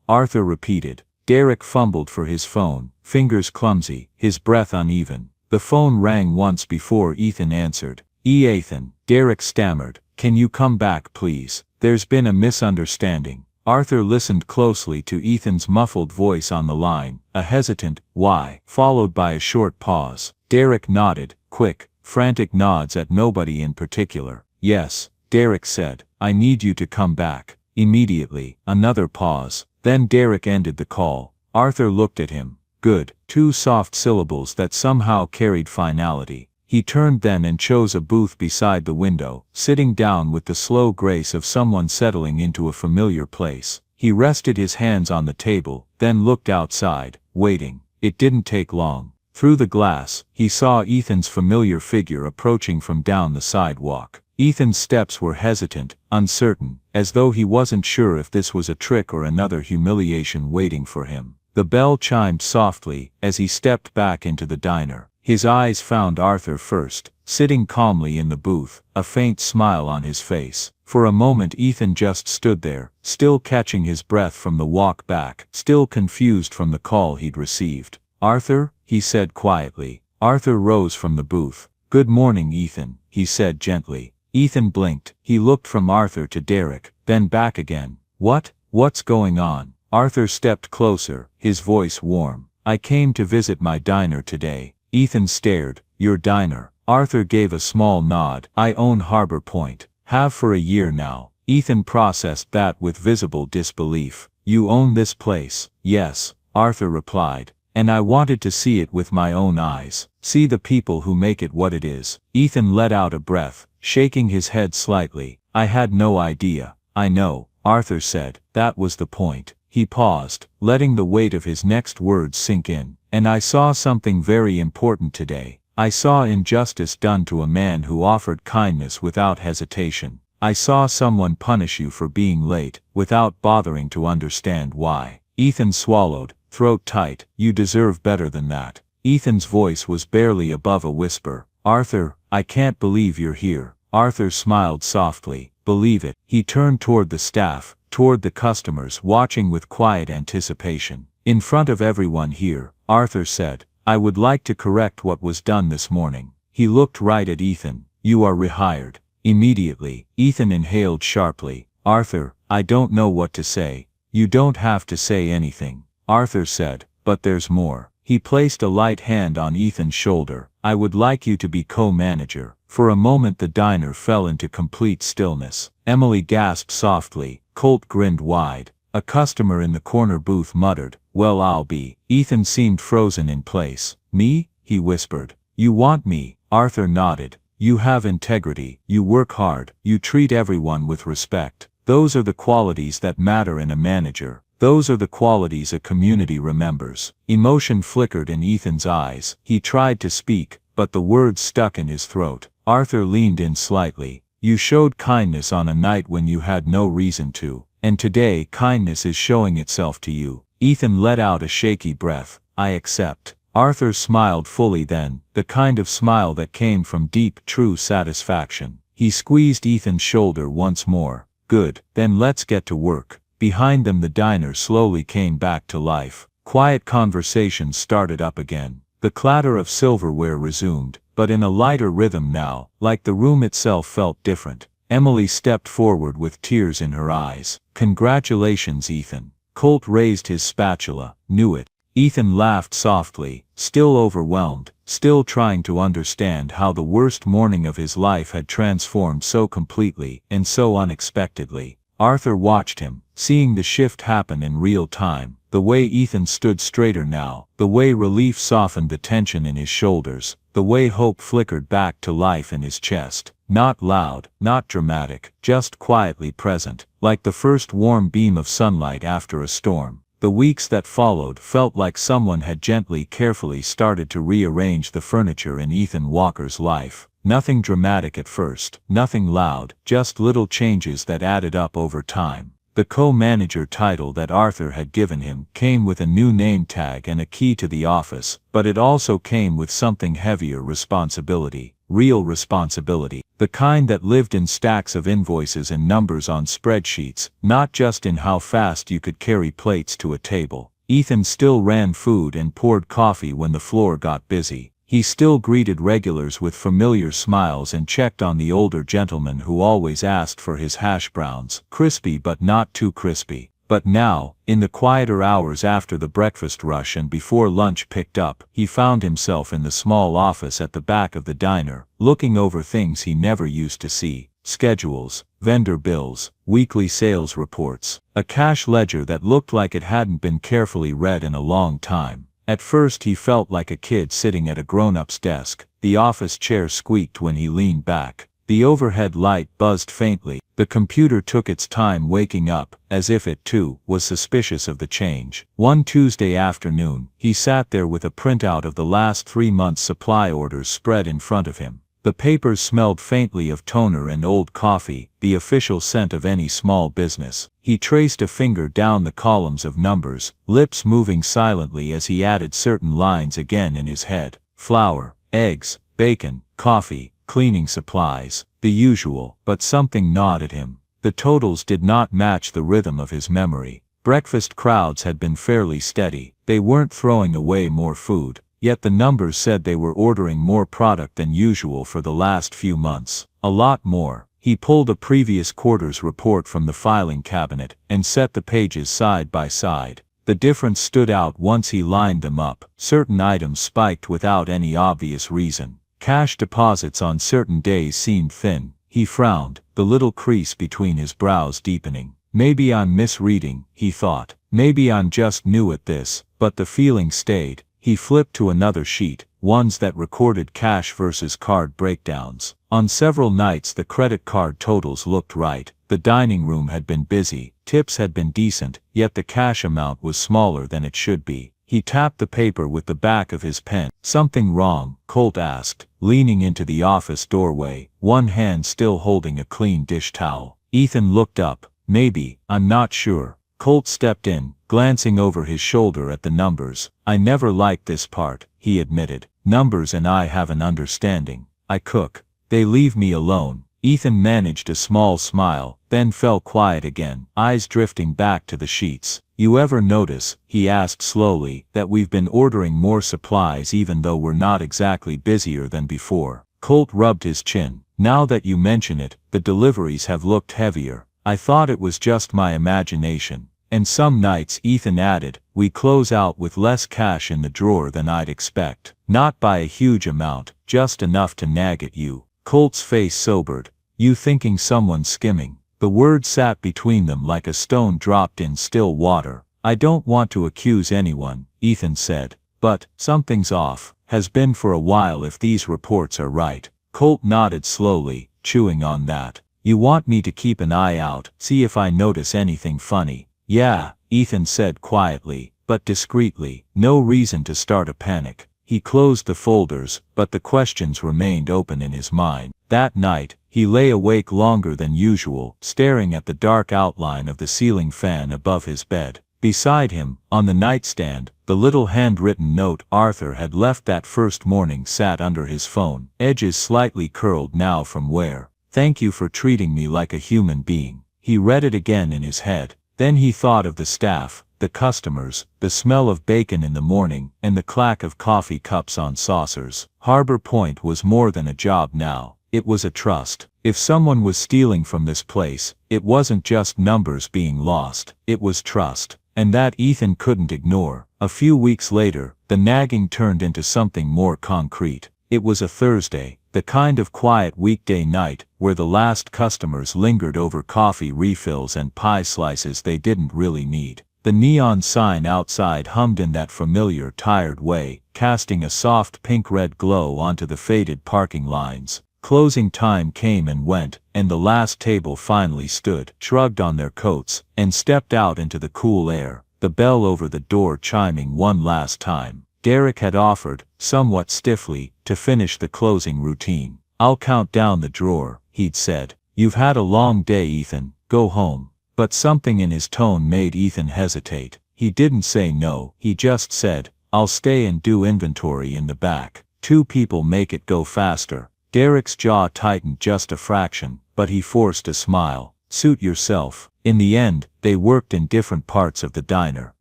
Arthur repeated. Derek fumbled for his phone, fingers clumsy, his breath uneven. The phone rang once before Ethan answered. "Ethan," Derek stammered, "can you come back please? There's been a misunderstanding." Arthur listened closely to Ethan's muffled voice on the line, a hesitant, "Why?" followed by a short pause. Derek nodded, quick, frantic nods at nobody in particular. "Yes," Derek said, "I need you to come back. Immediately." Another pause. Then Derek ended the call. Arthur looked at him. "Good." Two soft syllables that somehow carried finality. He turned then and chose a booth beside the window, sitting down with the slow grace of someone settling into a familiar place. He rested his hands on the table, then looked outside, waiting. It didn't take long. Through the glass, he saw Ethan's familiar figure approaching from down the sidewalk. Ethan's steps were hesitant, uncertain, as though he wasn't sure if this was a trick or another humiliation waiting for him. The bell chimed softly as he stepped back into the diner. His eyes found Arthur first, sitting calmly in the booth, a faint smile on his face. For a moment Ethan just stood there, still catching his breath from the walk back, still confused from the call he'd received. "Arthur?" he said quietly. Arthur rose from the booth. "Good morning, Ethan," he said gently. Ethan blinked. He looked from Arthur to Derek, then back again. What's going on?" Arthur stepped closer, his voice warm. "I came to visit my diner today." Ethan stared. "Your diner?" Arthur gave a small nod. "I own Harbor Point. Have for a year now." Ethan processed that with visible disbelief. "You own this place?" "Yes," Arthur replied. "And I wanted to see it with my own eyes. See the people who make it what it is." Ethan let out a breath, shaking his head slightly. "I had no idea." "I know," Arthur said. "That was the point." He paused, letting the weight of his next words sink in. "And I saw something very important today. I saw injustice done to a man who offered kindness without hesitation. I saw someone punish you for being late, without bothering to understand why." Ethan swallowed, throat tight. "You deserve better than that." Ethan's voice was barely above a whisper. "Arthur, I can't believe you're here." Arthur smiled softly. "Believe it." He turned toward the staff, toward the customers watching with quiet anticipation. "In front of everyone here," Arthur said, "I would like to correct what was done this morning." He looked right at Ethan. "You are rehired." Immediately, Ethan inhaled sharply. "Arthur, I don't know what to say." "You don't have to say anything," Arthur said, "but there's more." He placed a light hand on Ethan's shoulder. "I would like you to be co-manager." For a moment the diner fell into complete stillness. Emily gasped softly. Colt grinned wide. A customer in the corner booth muttered, "Well, I'll be." Ethan seemed frozen in place. "Me?" he whispered. "You want me?" Arthur nodded. "You have integrity, you work hard, you treat everyone with respect. Those are the qualities that matter in a manager. Those are the qualities a community remembers." Emotion flickered in Ethan's eyes. He tried to speak, but the words stuck in his throat. Arthur leaned in slightly. "You showed kindness on a night when you had no reason to. And today kindness is showing itself to you." Ethan let out a shaky breath. "I accept." Arthur smiled fully then, the kind of smile that came from deep, true satisfaction. He squeezed Ethan's shoulder once more. "Good, then let's get to work." Behind them the diner slowly came back to life. Quiet conversations started up again. The clatter of silverware resumed, but in a lighter rhythm now, like the room itself felt different. Emily stepped forward with tears in her eyes. "Congratulations, Ethan." Colt raised his spatula. "Knew it." Ethan laughed softly, still overwhelmed, still trying to understand how the worst morning of his life had transformed so completely and so unexpectedly. Arthur watched him, seeing the shift happen in real time, the way Ethan stood straighter now, the way relief softened the tension in his shoulders, the way hope flickered back to life in his chest. Not loud, not dramatic, just quietly present, like the first warm beam of sunlight after a storm. The weeks that followed felt like someone had gently, carefully started to rearrange the furniture in Ethan Walker's life. Nothing dramatic at first, nothing loud, just little changes that added up over time. The co-manager title that Arthur had given him came with a new name tag and a key to the office, but it also came with something heavier: responsibility. Real responsibility. The kind that lived in stacks of invoices and numbers on spreadsheets, not just in how fast you could carry plates to a table. Ethan still ran food and poured coffee when the floor got busy. He still greeted regulars with familiar smiles and checked on the older gentleman who always asked for his hash browns, crispy but not too crispy. But now, in the quieter hours after the breakfast rush and before lunch picked up, he found himself in the small office at the back of the diner, looking over things he never used to see: schedules, vendor bills, weekly sales reports, a cash ledger that looked like it hadn't been carefully read in a long time. At first he felt like a kid sitting at a grown-up's desk. The office chair squeaked when he leaned back. The overhead light buzzed faintly. The computer took its time waking up, as if it too was suspicious of the change. One Tuesday afternoon, he sat there with a printout of the last 3 months' supply orders spread in front of him. The papers smelled faintly of toner and old coffee, the official scent of any small business. He traced a finger down the columns of numbers, lips moving silently as he added certain lines again in his head. Flour, eggs, bacon, coffee, cleaning supplies, the usual, but something gnawed at him. The totals did not match the rhythm of his memory. Breakfast crowds had been fairly steady. They weren't throwing away more food. Yet the numbers said they were ordering more product than usual for the last few months. A lot more. He pulled a previous quarter's report from the filing cabinet and set the pages side by side. The difference stood out once he lined them up. Certain items spiked without any obvious reason. Cash deposits on certain days seemed thin. He frowned, the little crease between his brows deepening. Maybe I'm misreading, he thought. Maybe I'm just new at this, but the feeling stayed. He flipped to another sheet, ones that recorded cash versus card breakdowns. On several nights the credit card totals looked right. The dining room had been busy, tips had been decent, yet the cash amount was smaller than it should be. He tapped the paper with the back of his pen. Something wrong? Colt asked, leaning into the office doorway, one hand still holding a clean dish towel. Ethan looked up. Maybe, I'm not sure. Colt stepped in, glancing over his shoulder at the numbers. I never liked this part, he admitted. Numbers and I have an understanding. I cook. They leave me alone. Ethan managed a small smile, then fell quiet again, eyes drifting back to the sheets. You ever notice, he asked slowly, that we've been ordering more supplies even though we're not exactly busier than before? Colt rubbed his chin. Now that you mention it, the deliveries have looked heavier. I thought it was just my imagination. And some nights, Ethan added, we close out with less cash in the drawer than I'd expect. Not by a huge amount, just enough to nag at you. Colt's face sobered. You thinking someone's skimming? The word sat between them like a stone dropped in still water. I don't want to accuse anyone, Ethan said. But, something's off. Has been for a while if these reports are right. Colt nodded slowly, chewing on that. You want me to keep an eye out, see if I notice anything funny? Yeah, Ethan said quietly, but discreetly. No reason to start a panic. He closed the folders, but the questions remained open in his mind. That night, he lay awake longer than usual, staring at the dark outline of the ceiling fan above his bed. Beside him, on the nightstand, the little handwritten note Arthur had left that first morning sat under his phone, edges slightly curled now from wear. Thank you for treating me like a human being. He read it again in his head. Then he thought of the staff, the customers, the smell of bacon in the morning, and the clack of coffee cups on saucers. Harbor Point was more than a job now. It was a trust. If someone was stealing from this place, it wasn't just numbers being lost. It was trust. And that Ethan couldn't ignore. A few weeks later, the nagging turned into something more concrete. It was a Thursday, the kind of quiet weekday night where the last customers lingered over coffee refills and pie slices they didn't really need. The neon sign outside hummed in that familiar tired way, casting a soft pink-red glow onto the faded parking lines. Closing time came and went, and the last table finally stood, shrugged on their coats, and stepped out into the cool air, the bell over the door chiming one last time. Derek had offered, somewhat stiffly, to finish the closing routine. I'll count down the drawer, he'd said. You've had a long day, Ethan, go home. But something in his tone made Ethan hesitate. He didn't say no, he just said, I'll stay and do inventory in the back. Two people make it go faster. Derek's jaw tightened just a fraction, but he forced a smile. Suit yourself. In the end, they worked in different parts of the diner.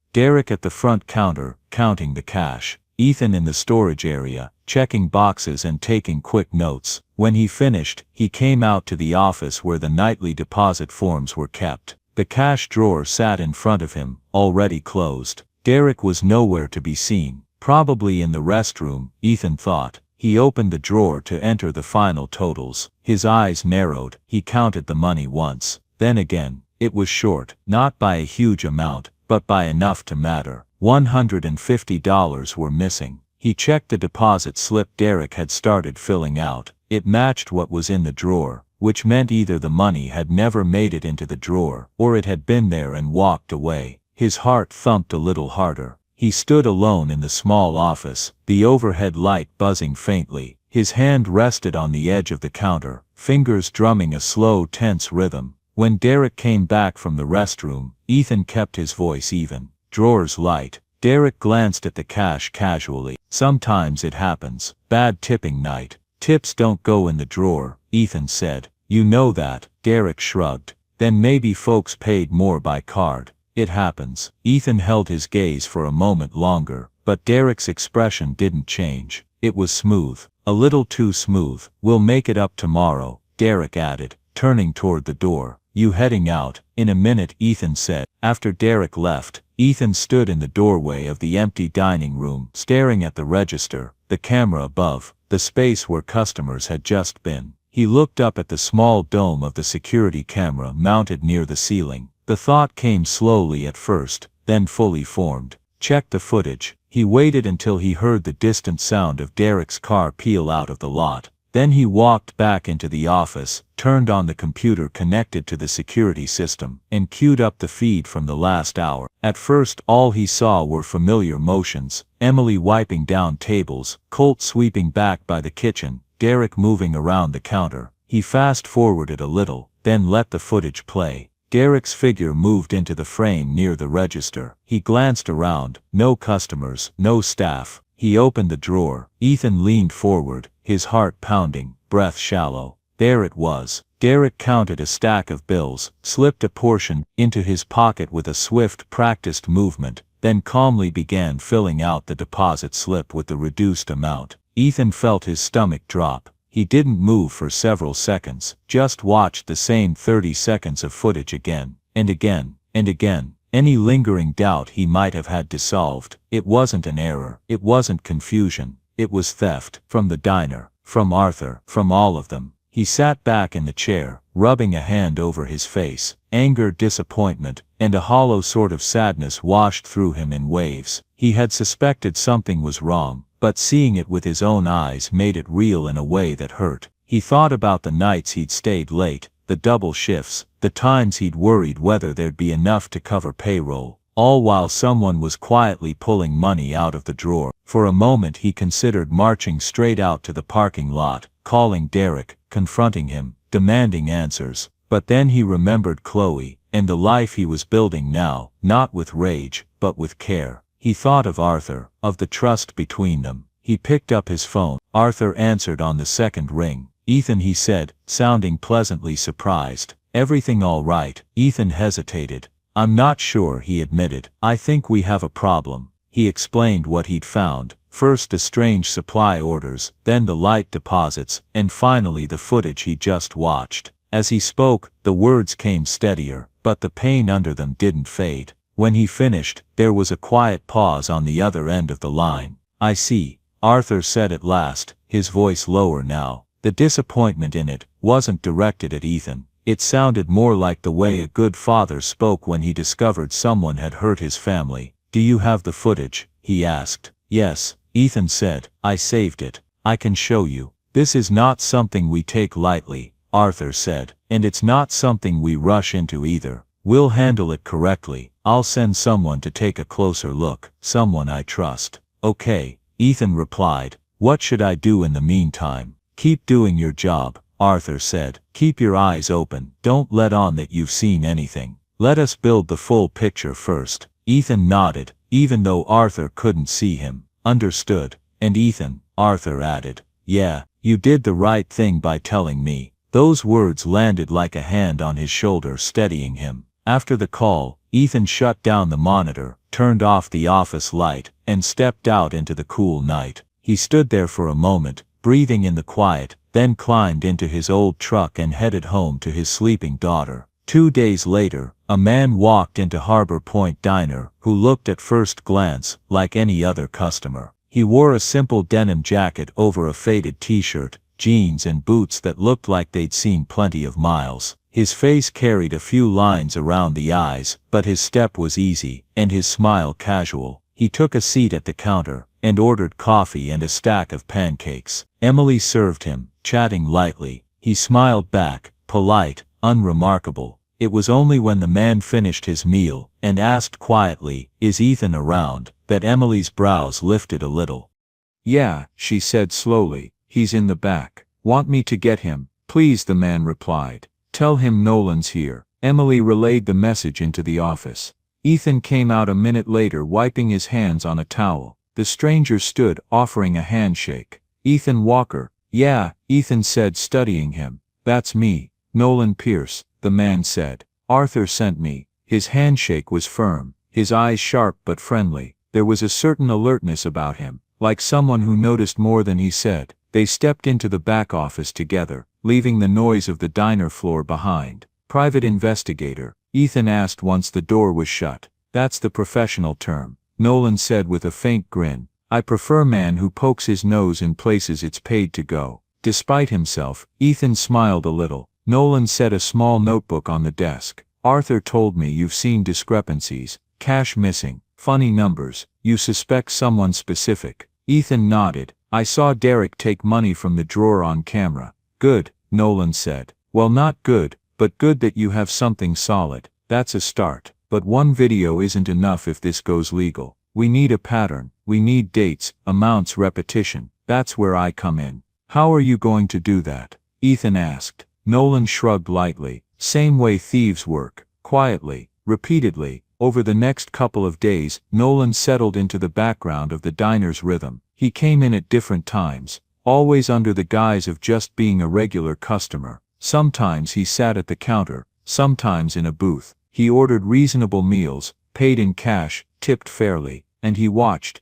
Derek at the front counter, counting the cash. Ethan in the storage area, checking boxes and taking quick notes. When he finished, he came out to the office where the nightly deposit forms were kept. The cash drawer sat in front of him, already closed. Derek was nowhere to be seen. Probably in the restroom, Ethan thought. He opened the drawer to enter the final totals. His eyes narrowed. He counted the money once. Then again. It was short, not by a huge amount, but by enough to matter. $150 were missing. He checked the deposit slip Derek had started filling out. It matched what was in the drawer, which meant either the money had never made it into the drawer, or it had been there and walked away. His heart thumped a little harder. He stood alone in the small office, the overhead light buzzing faintly. His hand rested on the edge of the counter, fingers drumming a slow, tense rhythm. When Derek came back from the restroom, Ethan kept his voice even. Drawers light. Derek glanced at the cash casually. Sometimes it happens. Bad tipping night. Tips don't go in the drawer, Ethan said. You know that. Derek shrugged. Then maybe folks paid more by card. It happens. Ethan held his gaze for a moment longer, but Derek's expression didn't change. It was smooth. A little too smooth. We'll make it up tomorrow, Derek added, turning toward the door. You heading out? In a minute, Ethan said. After Derek left, Ethan stood in the doorway of the empty dining room, staring at the register, the camera above, the space where customers had just been. He looked up at the small dome of the security camera mounted near the ceiling. The thought came slowly at first, then fully formed. Check the footage. He waited until he heard the distant sound of Derek's car peel out of the lot. Then he walked back into the office, turned on the computer connected to the security system, and queued up the feed from the last hour. At first all he saw were familiar motions: Emily wiping down tables, Colt sweeping back by the kitchen, Derek moving around the counter. He fast-forwarded a little, then let the footage play. Derek's figure moved into the frame near the register. He glanced around. No customers, no staff. He opened the drawer. Ethan leaned forward, his heart pounding, breath shallow. There it was. Derek counted a stack of bills, slipped a portion into his pocket with a swift, practiced movement, then calmly began filling out the deposit slip with the reduced amount. Ethan felt his stomach drop. He didn't move for several seconds, just watched the same 30 seconds of footage again, and again, and again. Any lingering doubt he might have had dissolved. It wasn't an error. It wasn't confusion. It was theft. From the diner. From Arthur. From all of them. He sat back in the chair, rubbing a hand over his face. Anger, disappointment, and a hollow sort of sadness washed through him in waves. He had suspected something was wrong, but seeing it with his own eyes made it real in a way that hurt. He thought about the nights he'd stayed late, the double shifts, the times he'd worried whether there'd be enough to cover payroll, all while someone was quietly pulling money out of the drawer. For a moment he considered marching straight out to the parking lot, calling Derek, confronting him, demanding answers. But then he remembered Chloe, and the life he was building now, not with rage, but with care. He thought of Arthur, of the trust between them. He picked up his phone. Arthur answered on the second ring. Ethan, he said, sounding pleasantly surprised. Everything all right? Ethan hesitated. I'm not sure, he admitted. I think we have a problem. He explained what he'd found. First the strange supply orders, then the light deposits, and finally the footage he just watched. As he spoke, the words came steadier, but the pain under them didn't fade. When he finished, there was a quiet pause on the other end of the line. I see, Arthur said at last, his voice lower now. The disappointment in it wasn't directed at Ethan. It sounded more like the way a good father spoke when he discovered someone had hurt his family. Do you have the footage? He asked. Yes, Ethan said. I saved it. I can show you. This is not something we take lightly, Arthur said. And it's not something we rush into either. We'll handle it correctly. I'll send someone to take a closer look, someone I trust. Okay, Ethan replied. What should I do in the meantime? Keep doing your job, Arthur said. Keep your eyes open. Don't let on that you've seen anything. Let us build the full picture first. Ethan nodded, even though Arthur couldn't see him. Understood. And Ethan, Arthur added. Yeah, you did the right thing by telling me. Those words landed like a hand on his shoulder steadying him. After the call, Ethan shut down the monitor, turned off the office light, and stepped out into the cool night. He stood there for a moment, breathing in the quiet, then climbed into his old truck and headed home to his sleeping daughter. 2 days later, a man walked into Harbor Point Diner, who looked at first glance like any other customer. He wore a simple denim jacket over a faded t-shirt, jeans and boots that looked like they'd seen plenty of miles. His face carried a few lines around the eyes, but his step was easy, and his smile casual. He took a seat at the counter, and ordered coffee and a stack of pancakes. Emily served him, chatting lightly. He smiled back, polite, unremarkable. It was only when the man finished his meal, and asked quietly, "Is Ethan around?" that Emily's brows lifted a little. "Yeah," she said slowly, He's in the back. Want me to get him? Please, the man replied. Tell him Nolan's here. Emily relayed the message into the office. Ethan came out a minute later, wiping his hands on a towel. The stranger stood, offering a handshake. Ethan Walker. Yeah, Ethan said, studying him. That's me. Nolan Pierce, the man said. Arthur sent me. His handshake was firm, his eyes sharp but friendly. There was a certain alertness about him, like someone who noticed more than he said. They stepped into the back office together, leaving the noise of the diner floor behind. Private investigator, Ethan asked once the door was shut. That's the professional term, Nolan said with a faint grin. I prefer man who pokes his nose in places it's paid to go. Despite himself, Ethan smiled a little. Nolan set a small notebook on the desk. Arthur told me you've seen discrepancies, cash missing, funny numbers. You suspect someone specific. Ethan nodded. I saw Derek take money from the drawer on camera. Good, Nolan said. Well, not good, but good that you have something solid. That's a start. But one video isn't enough if this goes legal. We need a pattern. We need dates, amounts, repetition. That's where I come in. How are you going to do that? Ethan asked. Nolan shrugged lightly. Same way thieves work. Quietly, repeatedly. Over the next couple of days, Nolan settled into the background of the diner's rhythm. He came in at different times, always under the guise of just being a regular customer. Sometimes he sat at the counter, sometimes in a booth. He ordered reasonable meals, paid in cash, tipped fairly, and he watched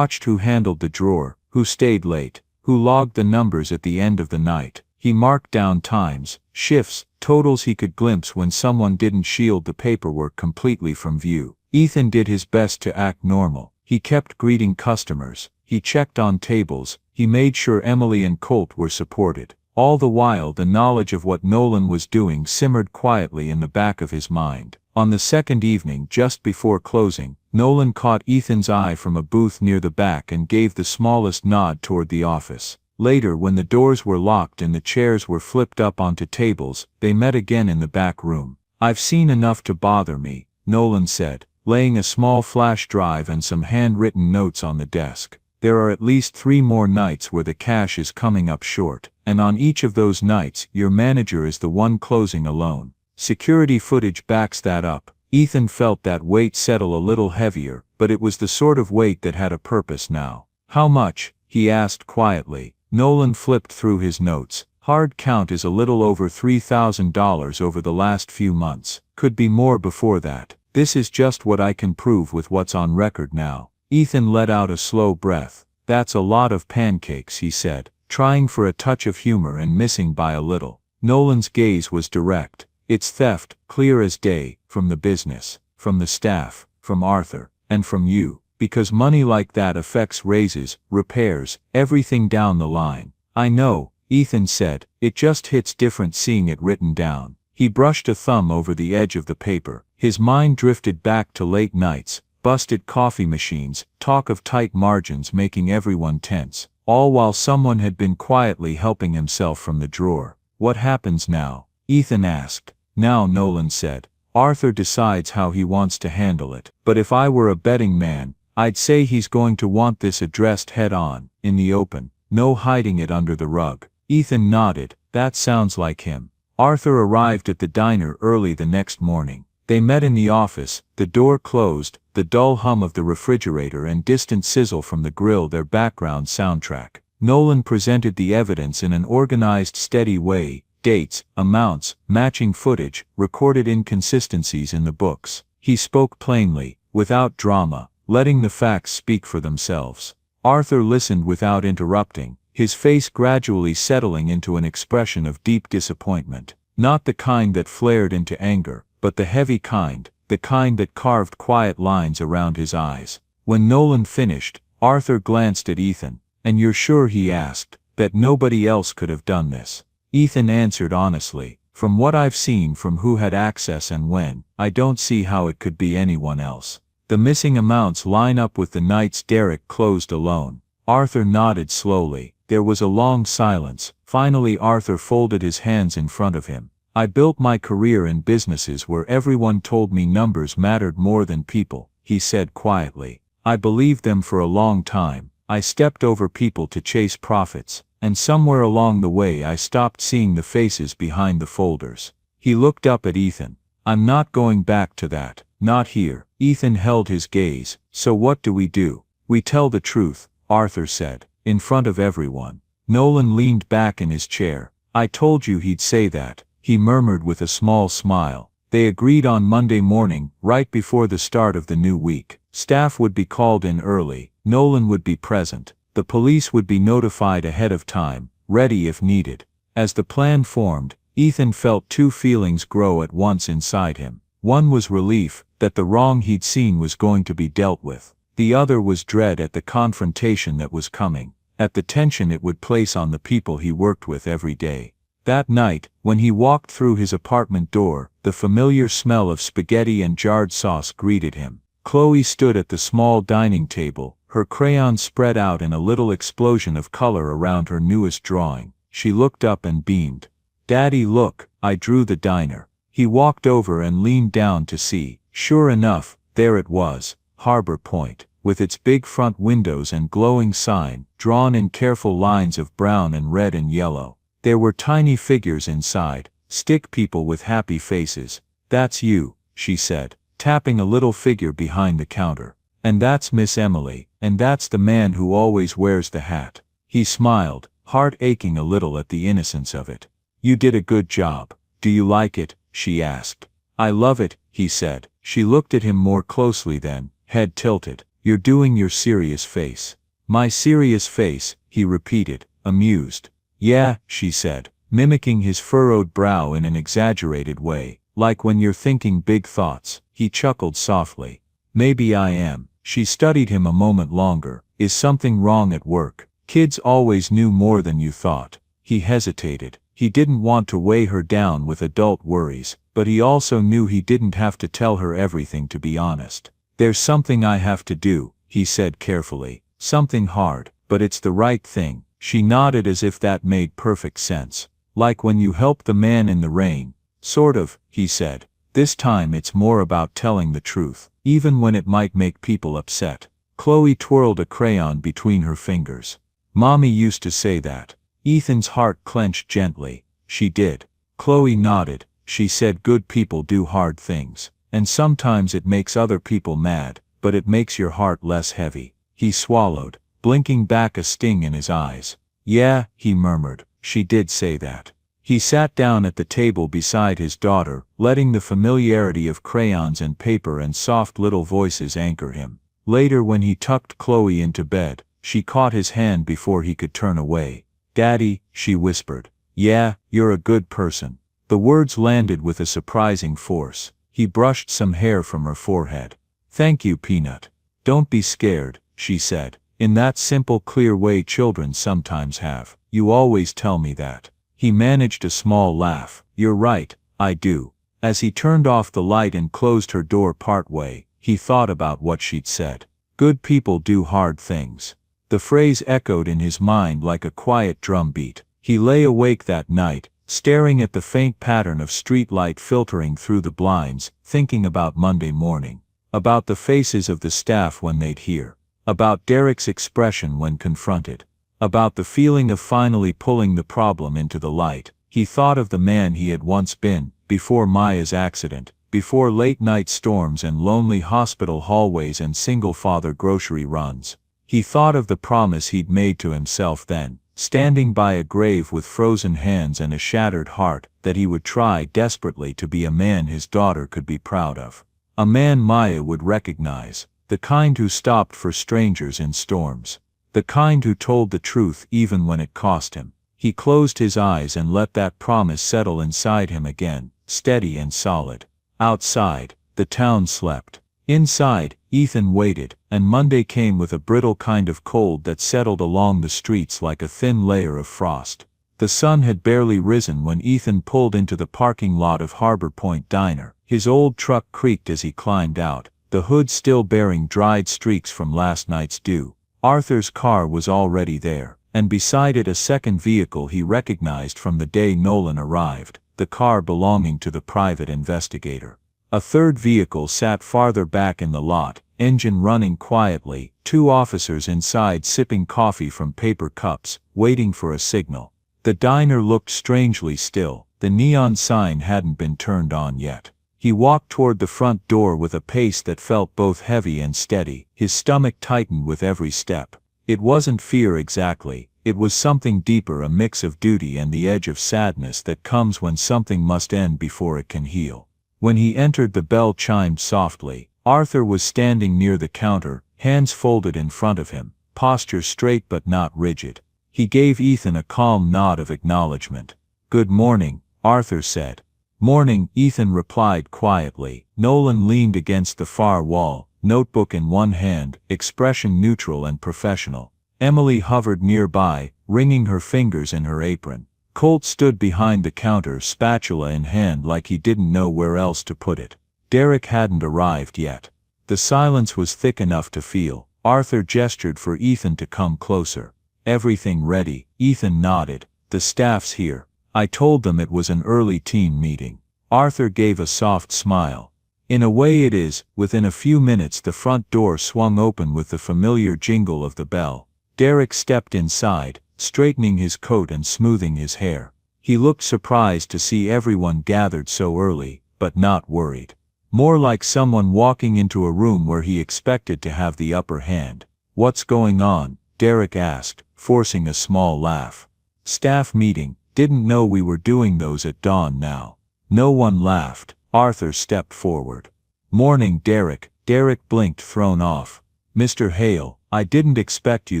who handled the drawer, who stayed late, who logged the numbers at the end of the night. He marked down times, shifts, totals he could glimpse when someone didn't shield the paperwork completely from view. Ethan did his best to act normal. He kept greeting customers, he checked on tables, he made sure Emily and Colt were supported. All the while the knowledge of what Nolan was doing simmered quietly in the back of his mind. On the second evening, just before closing, Nolan caught Ethan's eye from a booth near the back and gave the smallest nod toward the office. Later, when the doors were locked and the chairs were flipped up onto tables, they met again in the back room. I've seen enough to bother me, Nolan said, laying a small flash drive and some handwritten notes on the desk. There are at least 3 more nights where the cash is coming up short, and on each of those nights, your manager is the one closing alone. Security footage backs that up. Ethan felt that weight settle a little heavier, but it was the sort of weight that had a purpose now. How much? He asked quietly. Nolan flipped through his notes. Hard count is a little over $3,000 over the last few months. Could be more before that. This is just what I can prove with what's on record now. Ethan let out a slow breath. That's a lot of pancakes, he said, trying for a touch of humor and missing by a little. Nolan's gaze was direct. It's theft, clear as day, from the business, from the staff, from Arthur, and from you. Because money like that affects raises, repairs, everything down the line. I know, Ethan said, it just hits different seeing it written down. He brushed a thumb over the edge of the paper. His mind drifted back to late nights, busted coffee machines, talk of tight margins making everyone tense, all while someone had been quietly helping himself from the drawer. What happens now? Ethan asked. Now, Nolan said, Arthur decides how he wants to handle it. But if I were a betting man, I'd say he's going to want this addressed head-on, in the open, no hiding it under the rug. Ethan nodded. That sounds like him. Arthur arrived at the diner early the next morning. They met in the office, the door closed, the dull hum of the refrigerator and distant sizzle from the grill their background soundtrack. Nolan presented the evidence in an organized, steady way. Dates, amounts, matching footage, recorded inconsistencies in the books. He spoke plainly, without drama, letting the facts speak for themselves. Arthur listened without interrupting, his face gradually settling into an expression of deep disappointment. Not the kind that flared into anger, but the heavy kind, the kind that carved quiet lines around his eyes. When Nolan finished, Arthur glanced at Ethan. And you're sure, he asked, that nobody else could have done this? Ethan answered honestly, from what I've seen, from who had access and when, I don't see how it could be anyone else. The missing amounts line up with the nights Derek closed alone. Arthur nodded slowly. There was a long silence. Finally Arthur folded his hands in front of him. I built my career in businesses where everyone told me numbers mattered more than people, he said quietly. I believed them for a long time. I stepped over people to chase profits, And somewhere along the way I stopped seeing the faces behind the folders. He looked up at Ethan. I'm not going back to that, not here. Ethan held his gaze. So what do? We tell the truth, Arthur said, in front of everyone. Nolan leaned back in his chair. I told you he'd say that, he murmured with a small smile. They agreed on Monday morning, right before the start of the new week. Staff would be called in early, Nolan would be present, the police would be notified ahead of time, ready if needed. As the plan formed, Ethan felt two feelings grow at once inside him. One was relief, that the wrong he'd seen was going to be dealt with. The other was dread at the confrontation that was coming, at the tension it would place on the people he worked with every day. That night, when he walked through his apartment door, the familiar smell of spaghetti and jarred sauce greeted him. Chloe stood at the small dining table, her crayons spread out in a little explosion of color around her newest drawing. She looked up and beamed. Daddy, look, I drew the diner. He walked over and leaned down to see. Sure enough, there it was, Harbor Point, with its big front windows and glowing sign, drawn in careful lines of brown and red and yellow. There were tiny figures inside, stick people with happy faces. That's you, she said, tapping a little figure behind the counter. And that's Miss Emily, and that's the man who always wears the hat. He smiled, heart aching a little at the innocence of it. You did a good job. Do you like it? She asked. I love it, he said. She looked at him more closely then, head tilted. You're doing your serious face. My serious face, he repeated, amused. Yeah, she said, mimicking his furrowed brow in an exaggerated way, like when you're thinking big thoughts. He chuckled softly. Maybe I am. She studied him a moment longer. Is something wrong at work? Kids always knew more than you thought. He hesitated. He didn't want to weigh her down with adult worries, but he also knew he didn't have to tell her everything, to be honest. There's something I have to do, he said carefully. Something hard, but it's the right thing. She nodded as if that made perfect sense. Like when you help the man in the rain. Sort of, he said. This time it's more about telling the truth, even when it might make people upset. Chloe twirled a crayon between her fingers. Mommy used to say that. Ethan's heart clenched gently. She did. Chloe nodded. She said good people do hard things, and sometimes it makes other people mad, but it makes your heart less heavy. He swallowed, blinking back a sting in his eyes. Yeah, he murmured, she did say that. He sat down at the table beside his daughter, letting the familiarity of crayons and paper and soft little voices anchor him. Later, when he tucked Chloe into bed, she caught his hand before he could turn away. Daddy, she whispered. Yeah, you're a good person. The words landed with a surprising force. He brushed some hair from her forehead. Thank you, Peanut. Don't be scared, she said, in that simple, clear way children sometimes have. You always tell me that. He managed a small laugh. You're right, I do. As he turned off the light and closed her door partway, he thought about what she'd said. Good people do hard things. The phrase echoed in his mind like a quiet drum beat. He lay awake that night, staring at the faint pattern of street light filtering through the blinds, thinking about Monday morning. About the faces of the staff when they'd hear. About Derek's expression when confronted. About the feeling of finally pulling the problem into the light. He thought of the man he had once been, before Maya's accident, before late-night storms and lonely hospital hallways and single-father grocery runs. He thought of the promise he'd made to himself then, standing by a grave with frozen hands and a shattered heart, that he would try desperately to be a man his daughter could be proud of. A man Maya would recognize, the kind who stopped for strangers in storms. The kind who told the truth even when it cost him. He closed his eyes and let that promise settle inside him again, steady and solid. Outside, the town slept. Inside, Ethan waited, and Monday came with a brittle kind of cold that settled along the streets like a thin layer of frost. The sun had barely risen when Ethan pulled into the parking lot of Harbor Point Diner. His old truck creaked as he climbed out, the hood still bearing dried streaks from last night's dew. Arthur's car was already there, and beside it a second vehicle he recognized from the day Nolan arrived, the car belonging to the private investigator. A third vehicle sat farther back in the lot, engine running quietly, two officers inside sipping coffee from paper cups, waiting for a signal. The diner looked strangely still. The neon sign hadn't been turned on yet. He walked toward the front door with a pace that felt both heavy and steady. His stomach tightened with every step. It wasn't fear exactly. It was something deeper, a mix of duty and the edge of sadness that comes when something must end before it can heal. When he entered, the bell chimed softly. Arthur was standing near the counter, hands folded in front of him, posture straight but not rigid. He gave Ethan a calm nod of acknowledgement. "Good morning," Arthur said. "Morning," Ethan replied quietly. Nolan leaned against the far wall, notebook in one hand, expression neutral and professional. Emily hovered nearby, wringing her fingers in her apron. Colt stood behind the counter, spatula in hand, like he didn't know where else to put it. Derek hadn't arrived yet. The silence was thick enough to feel. Arthur gestured for Ethan to come closer. "Everything ready?" Ethan nodded. "The staff's here. I told them it was an early team meeting." Arthur gave a soft smile. "In a way it is." Within a few minutes the front door swung open with the familiar jingle of the bell. Derek stepped inside, straightening his coat and smoothing his hair. He looked surprised to see everyone gathered so early, but not worried. More like someone walking into a room where he expected to have the upper hand. "What's going on?" Derek asked, forcing a small laugh. "Staff meeting. Didn't know we were doing those at dawn now." No one laughed. Arthur stepped forward. "Morning, Derek." Derek blinked, thrown off. "Mr. Hale, I didn't expect you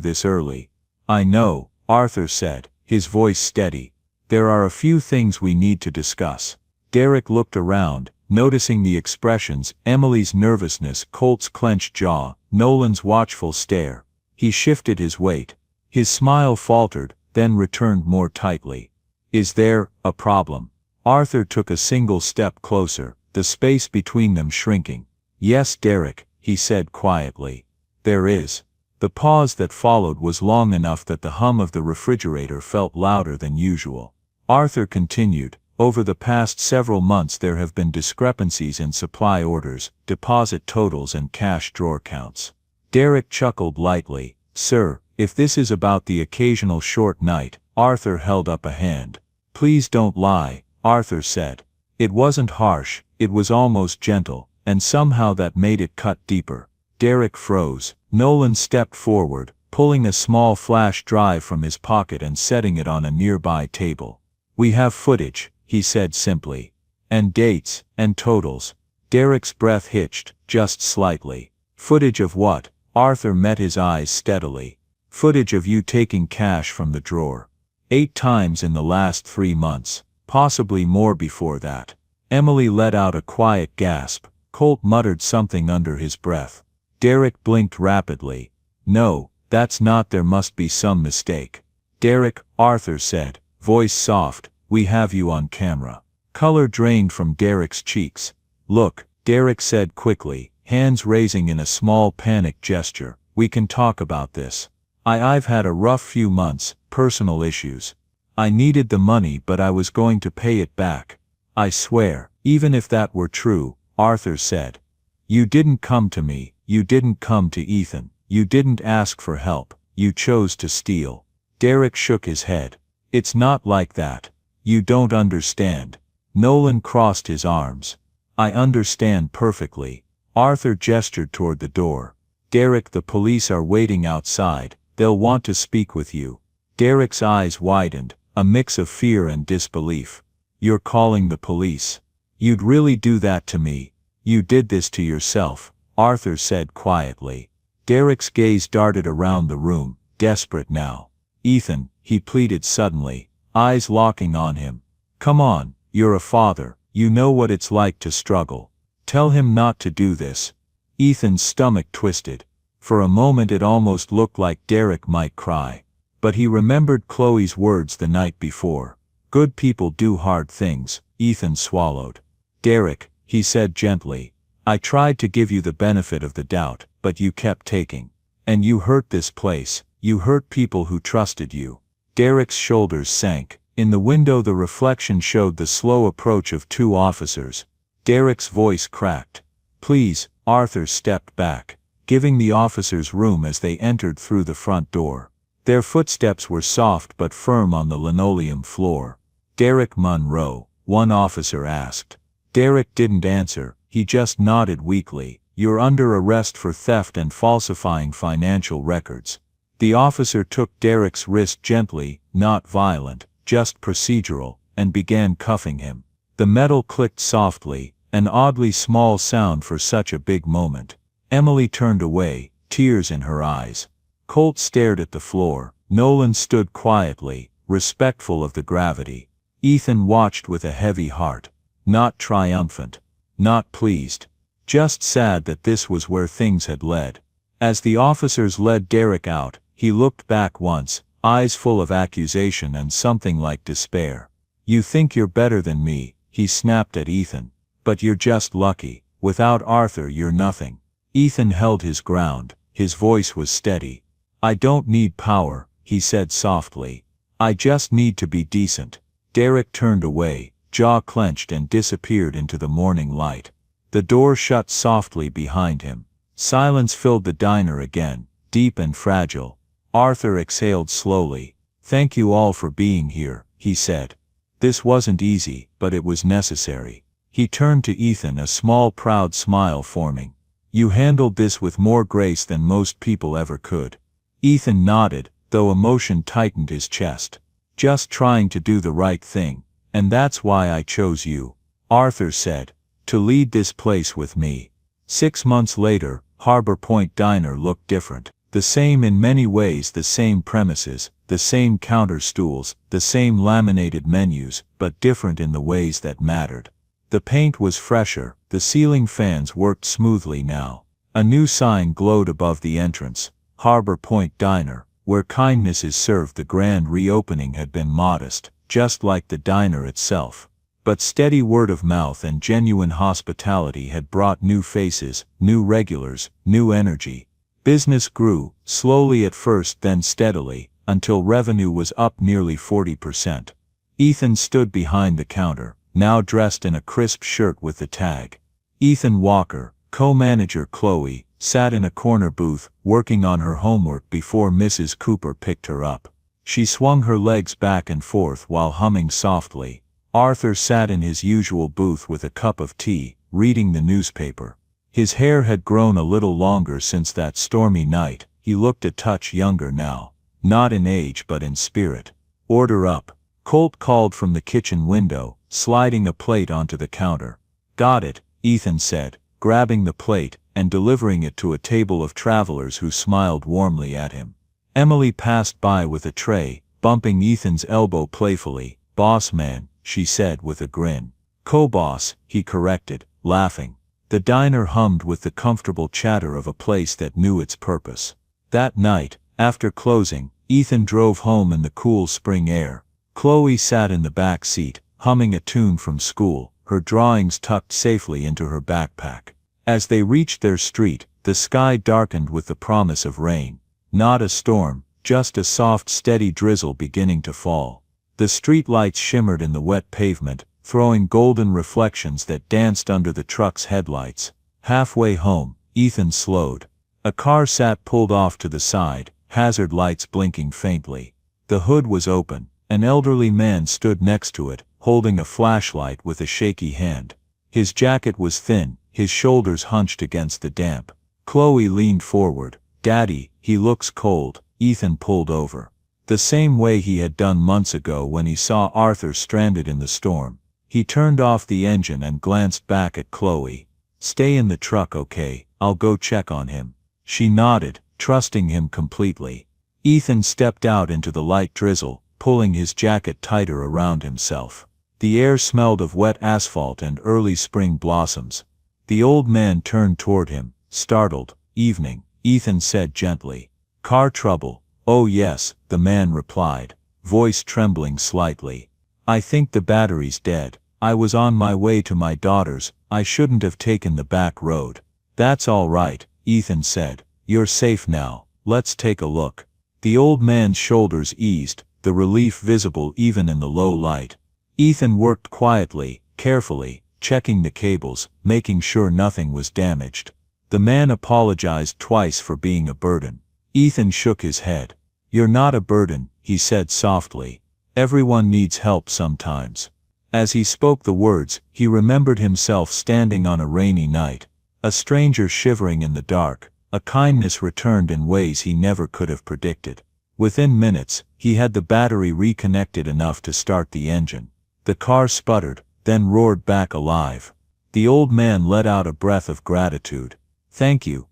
this early." "I know," Arthur said, his voice steady. "There are a few things we need to discuss." Derek looked around, noticing the expressions, Emily's nervousness, Colt's clenched jaw, Nolan's watchful stare. He shifted his weight. His smile faltered, then returned more tightly. "Is there a problem?" Arthur took a single step closer, the space between them shrinking. "Yes, Derek," he said quietly. "There is." The pause that followed was long enough that the hum of the refrigerator felt louder than usual. Arthur continued, "Over the past several months there have been discrepancies in supply orders, deposit totals and cash drawer counts." Derek chuckled lightly. "Sir, if this is about the occasional short night," Arthur held up a hand. "Please don't lie," Arthur said. It wasn't harsh, it was almost gentle, and somehow that made it cut deeper. Derek froze. Nolan stepped forward, pulling a small flash drive from his pocket and setting it on a nearby table. "We have footage," he said simply. "And dates, and totals." Derek's breath hitched, just slightly. "Footage of what?" Arthur met his eyes steadily. "Footage of you taking cash from the drawer. 8 times in the last 3 months. Possibly more before that." Emily let out a quiet gasp. Colt muttered something under his breath. Derek blinked rapidly. "No, that's not. There must be some mistake." "Derek," Arthur said, voice soft, "we have you on camera." Color drained from Derek's cheeks. "Look," Derek said quickly, hands raising in a small panic gesture, "we can talk about this. I've had a rough few months, personal issues. I needed the money but I was going to pay it back. I swear." "Even if that were true," Arthur said. "You didn't come to me, you didn't come to Ethan, you didn't ask for help, you chose to steal." Derek shook his head. "It's not like that. You don't understand." Nolan crossed his arms. "I understand perfectly." Arthur gestured toward the door. "Derek, the police are waiting outside, they'll want to speak with you." Derek's eyes widened, a mix of fear and disbelief. "You're calling the police? You'd really do that to me? You did this to yourself," Arthur said quietly. Derek's gaze darted around the room, desperate now. "Ethan," he pleaded suddenly, eyes locking on him. "Come on, you're a father, you know what it's like to struggle. Tell him not to do this." Ethan's stomach twisted. For a moment it almost looked like Derek might cry. But he remembered Chloe's words the night before. "Good people do hard things." Ethan swallowed. "Derek," he said gently, "I tried to give you the benefit of the doubt, but you kept taking. And you hurt this place, you hurt people who trusted you." Derek's shoulders sank. In the window the reflection showed the slow approach of 2 officers. Derek's voice cracked. "Please," Arthur stepped back. giving the officers room as they entered through the front door. Their footsteps were soft but firm on the linoleum floor. "Derek Munro?" one officer asked. Derek didn't answer, he just nodded weakly. "You're under arrest for theft and falsifying financial records." The officer took Derek's wrist gently, not violent, just procedural, and began cuffing him. The metal clicked softly, an oddly small sound for such a big moment. Emily turned away, tears in her eyes. Colt stared at the floor. Nolan stood quietly, respectful of the gravity. Ethan watched with a heavy heart. Not triumphant. Not pleased. Just sad that this was where things had led. As the officers led Derek out, he looked back once, eyes full of accusation and something like despair. "You think you're better than me," he snapped at Ethan. "But you're just lucky. Without Arthur you're nothing." Ethan held his ground, his voice was steady. "I don't need power," he said softly. "I just need to be decent." Derek turned away, jaw clenched, and disappeared into the morning light. The door shut softly behind him. Silence filled the diner again, deep and fragile. Arthur exhaled slowly. "Thank you all for being here," he said. "This wasn't easy, but it was necessary." He turned to Ethan, a small proud smile forming. "You handled this with more grace than most people ever could." Ethan nodded, though emotion tightened his chest. "Just trying to do the right thing, and that's why I chose you," Arthur said, "to lead this place with me." 6 months later, Harbor Point Diner looked different. The same in many ways, the same premises, the same counter stools, the same laminated menus, but different in the ways that mattered. The paint was fresher, the ceiling fans worked smoothly now. A new sign glowed above the entrance, Harbor Point Diner, where kindness is served. The grand reopening had been modest, just like the diner itself. But steady word of mouth and genuine hospitality had brought new faces, new regulars, new energy. Business grew, slowly at first, then steadily, until revenue was up nearly 40%. Ethan stood behind the counter, now dressed in a crisp shirt with the tag. Ethan Walker, co-manager Chloe, sat in a corner booth, working on her homework before Mrs. Cooper picked her up. She swung her legs back and forth while humming softly. Arthur sat in his usual booth with a cup of tea, reading the newspaper. His hair had grown a little longer since that stormy night. He looked a touch younger now. Not in age but in spirit. "Order up," Colt called from the kitchen window, sliding a plate onto the counter. "Got it," Ethan said, grabbing the plate and delivering it to a table of travelers who smiled warmly at him. Emily passed by with a tray, bumping Ethan's elbow playfully. "Boss man," she said with a grin. "Co-boss," he corrected, laughing. The diner hummed with the comfortable chatter of a place that knew its purpose. That night, after closing, Ethan drove home in the cool spring air. Chloe sat in the back seat, humming a tune from school, her drawings tucked safely into her backpack. As they reached their street, the sky darkened with the promise of rain. Not a storm, just a soft, steady drizzle beginning to fall. The street lights shimmered in the wet pavement, throwing golden reflections that danced under the truck's headlights. Halfway home, Ethan slowed. A car sat pulled off to the side, hazard lights blinking faintly. The hood was open. An elderly man stood next to it, holding a flashlight with a shaky hand. His jacket was thin, his shoulders hunched against the damp. Chloe leaned forward. "Daddy, he looks cold." Ethan pulled over. The same way he had done months ago when he saw Arthur stranded in the storm. He turned off the engine and glanced back at Chloe. "Stay in the truck, okay? I'll go check on him." She nodded, trusting him completely. Ethan stepped out into the light drizzle, pulling his jacket tighter around himself. The air smelled of wet asphalt and early spring blossoms. The old man turned toward him, startled. "Evening," Ethan said gently. "Car trouble?" "Oh yes," the man replied, voice trembling slightly. "I think the battery's dead. I was on my way to my daughter's. I shouldn't have taken the back road." "That's all right," Ethan said. "You're safe now. Let's take a look." The old man's shoulders eased, the relief visible even in the low light. Ethan worked quietly, carefully, checking the cables, making sure nothing was damaged. The man apologized twice for being a burden. Ethan shook his head. "You're not a burden," he said softly. "Everyone needs help sometimes." As he spoke the words, he remembered himself standing on a rainy night, a stranger shivering in the dark. A kindness returned in ways he never could have predicted. Within minutes, he had the battery reconnected enough to start the engine. The car sputtered, then roared back alive. The old man let out a breath of gratitude. Thank you,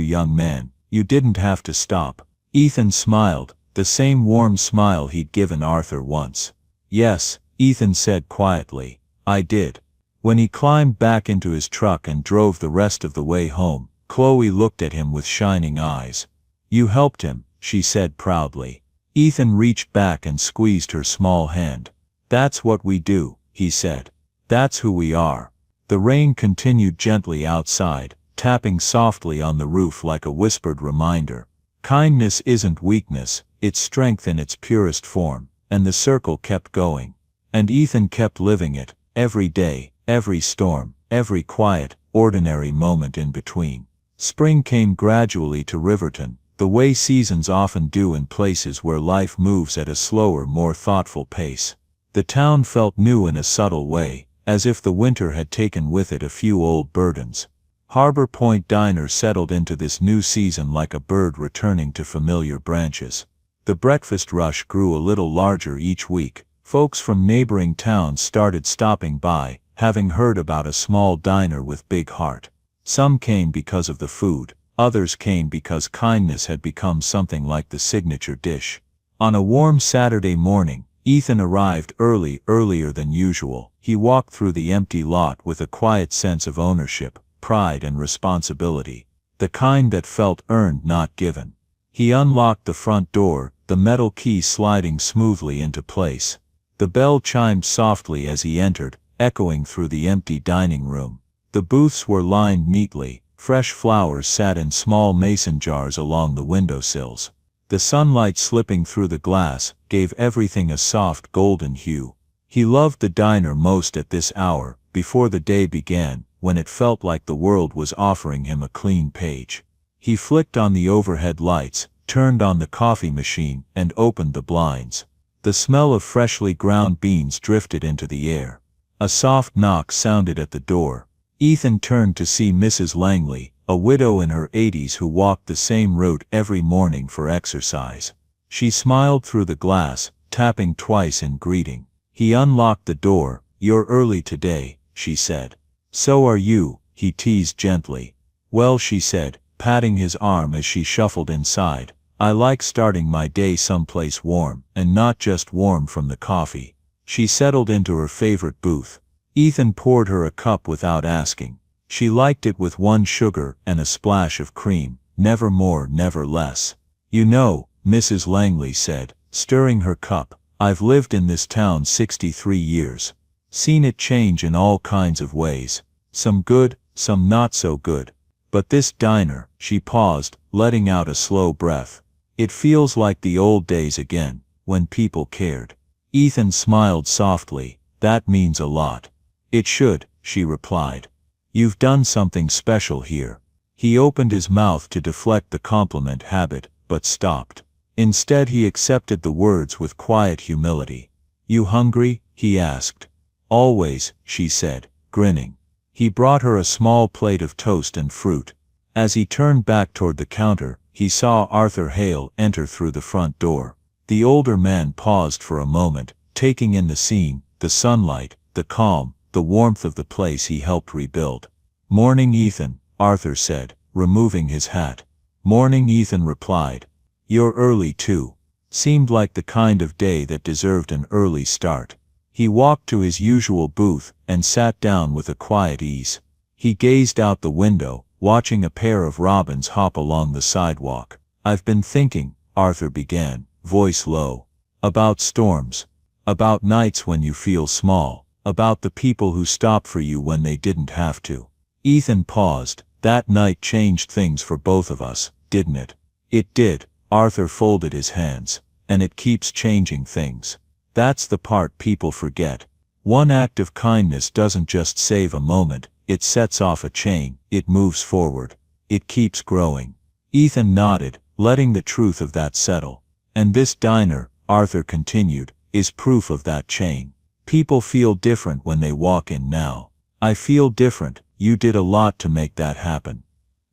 young man, you didn't have to stop." Ethan smiled, the same warm smile he'd given Arthur once. "Yes," Ethan said quietly, "I did." When he climbed back into his truck and drove the rest of the way home, Chloe looked at him with shining eyes. "You helped him," she said proudly. Ethan reached back and squeezed her small hand. "That's what we do," he said. "That's who we are." The rain continued gently outside, tapping softly on the roof like a whispered reminder. Kindness isn't weakness, it's strength in its purest form, and the circle kept going. And Ethan kept living it, every day, every storm, every quiet, ordinary moment in between. Spring came gradually to Riverton, the way seasons often do in places where life moves at a slower, more thoughtful pace. The town felt new in a subtle way, as if the winter had taken with it a few old burdens. Harbor Point Diner settled into this new season like a bird returning to familiar branches. The breakfast rush grew a little larger each week. Folks from neighboring towns started stopping by, having heard about a small diner with big heart. Some came because of the food, others came because kindness had become something like the signature dish. On a warm Saturday morning, Ethan arrived earlier than usual. He walked through the empty lot with a quiet sense of ownership, pride and responsibility, the kind that felt earned, not given. He unlocked the front door, the metal key sliding smoothly into place. The bell chimed softly as he entered, echoing through the empty dining room. The booths were lined neatly, fresh flowers sat in small mason jars along the windowsills. The sunlight slipping through the glass gave everything a soft golden hue. He loved the diner most at this hour, before the day began, when it felt like the world was offering him a clean page. He flicked on the overhead lights, turned on the coffee machine, and opened the blinds. The smell of freshly ground beans drifted into the air. A soft knock sounded at the door. Ethan turned to see Mrs. Langley, a widow in her 80s who walked the same route every morning for exercise. She smiled through the glass, tapping twice in greeting. He unlocked the door. "You're early today," she said. "So are you," he teased gently. "Well," she said, patting his arm as she shuffled inside, "I like starting my day someplace warm, and not just warm from the coffee." She settled into her favorite booth. Ethan poured her a cup without asking. She liked it with 1 sugar and a splash of cream, never more, never less. "You know," Mrs. Langley said, stirring her cup, "I've lived in this town 63 years. Seen it change in all kinds of ways. Some good, some not so good. But this diner," she paused, letting out a slow breath. "It feels like the old days again, when people cared." Ethan smiled softly. "That means a lot." "It should," she replied. "You've done something special here." He opened his mouth to deflect the compliment habit, but stopped. Instead he accepted the words with quiet humility. "You hungry?" he asked. "Always," she said, grinning. He brought her a small plate of toast and fruit. As he turned back toward the counter, he saw Arthur Hale enter through the front door. The older man paused for a moment, taking in the scene, the sunlight, the calm, the warmth of the place he helped rebuild. "Morning, Ethan," Arthur said, removing his hat. "Morning," Ethan replied. "You're early too." Seemed like the kind of day that deserved an early start. He walked to his usual booth and sat down with a quiet ease. He gazed out the window, watching a pair of robins hop along the sidewalk. "I've been thinking," Arthur began, voice low, "about storms. About nights when you feel small. About the people who stop for you when they didn't have to." Ethan paused. "That night changed things for both of us, didn't it?" "It did," Arthur folded his hands. "And it keeps changing things. That's the part people forget. One act of kindness doesn't just save a moment, it sets off a chain, it moves forward." It keeps growing. Ethan nodded, letting the truth of that settle. And this diner, Arthur continued, is proof of that chain. People feel different when they walk in now. I feel different. You did a lot to make that happen.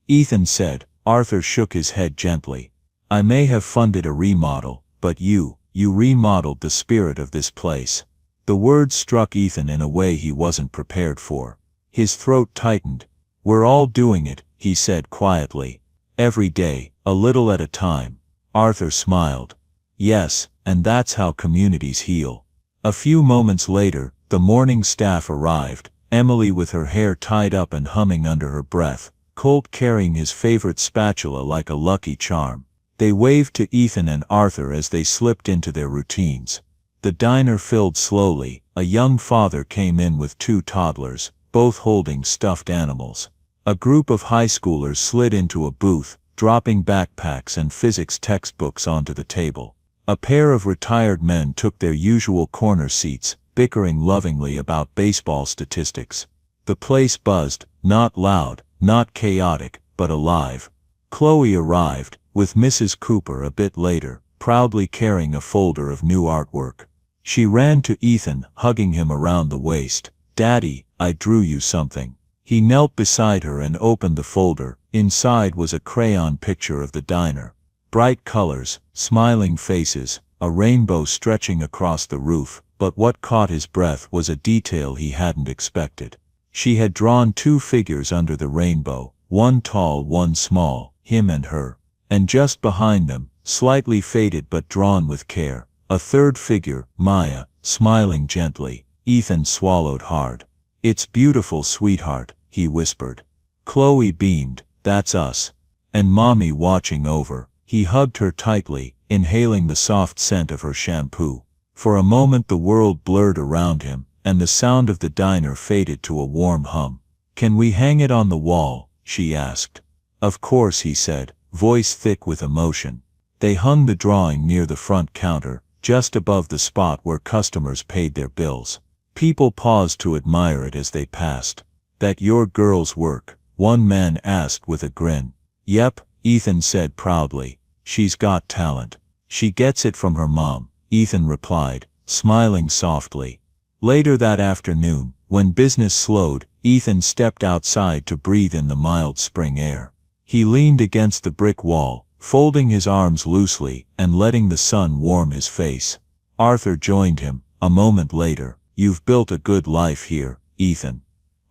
Ethan said. Arthur shook his head gently. I may have funded a remodel, but you remodeled the spirit of this place. The words struck Ethan in a way he wasn't prepared for. His throat tightened. We're all doing it, he said quietly. Every day, a little at a time. Arthur smiled. Yes, and that's how communities heal. A few moments later, the morning staff arrived, Emily with her hair tied up and humming under her breath, Colt carrying his favorite spatula like a lucky charm. They waved to Ethan and Arthur as they slipped into their routines. The diner filled slowly. A young father came in with 2 toddlers, both holding stuffed animals. A group of high schoolers slid into a booth, dropping backpacks and physics textbooks onto the table. A pair of retired men took their usual corner seats, bickering lovingly about baseball statistics. The place buzzed, not loud, not chaotic, but alive. Chloe arrived, with Mrs. Cooper a bit later, proudly carrying a folder of new artwork. She ran to Ethan, hugging him around the waist. Daddy, I drew you something. He knelt beside her and opened the folder. Inside was a crayon picture of the diner. Bright colors, smiling faces, a rainbow stretching across the roof, but what caught his breath was a detail he hadn't expected. She had drawn 2 figures under the rainbow, one tall, one small, him and her. And just behind them, slightly faded but drawn with care, a third figure, Maya, smiling gently. Ethan swallowed hard. It's beautiful, sweetheart, he whispered. Chloe beamed. That's us. And Mommy watching over. He hugged her tightly, inhaling the soft scent of her shampoo. For a moment the world blurred around him, and the sound of the diner faded to a warm hum. Can we hang it on the wall? She asked. Of course, he said, voice thick with emotion. They hung the drawing near the front counter, just above the spot where customers paid their bills. People paused to admire it as they passed. That your girl's work? One man asked with a grin. Yep, Ethan said proudly. She's got talent. She gets it from her mom, Ethan replied, smiling softly. Later that afternoon, when business slowed, Ethan stepped outside to breathe in the mild spring air. He leaned against the brick wall, folding his arms loosely and letting the sun warm his face. Arthur joined him, a moment later. You've built a good life here, Ethan.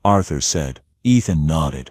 Arthur said. Ethan nodded.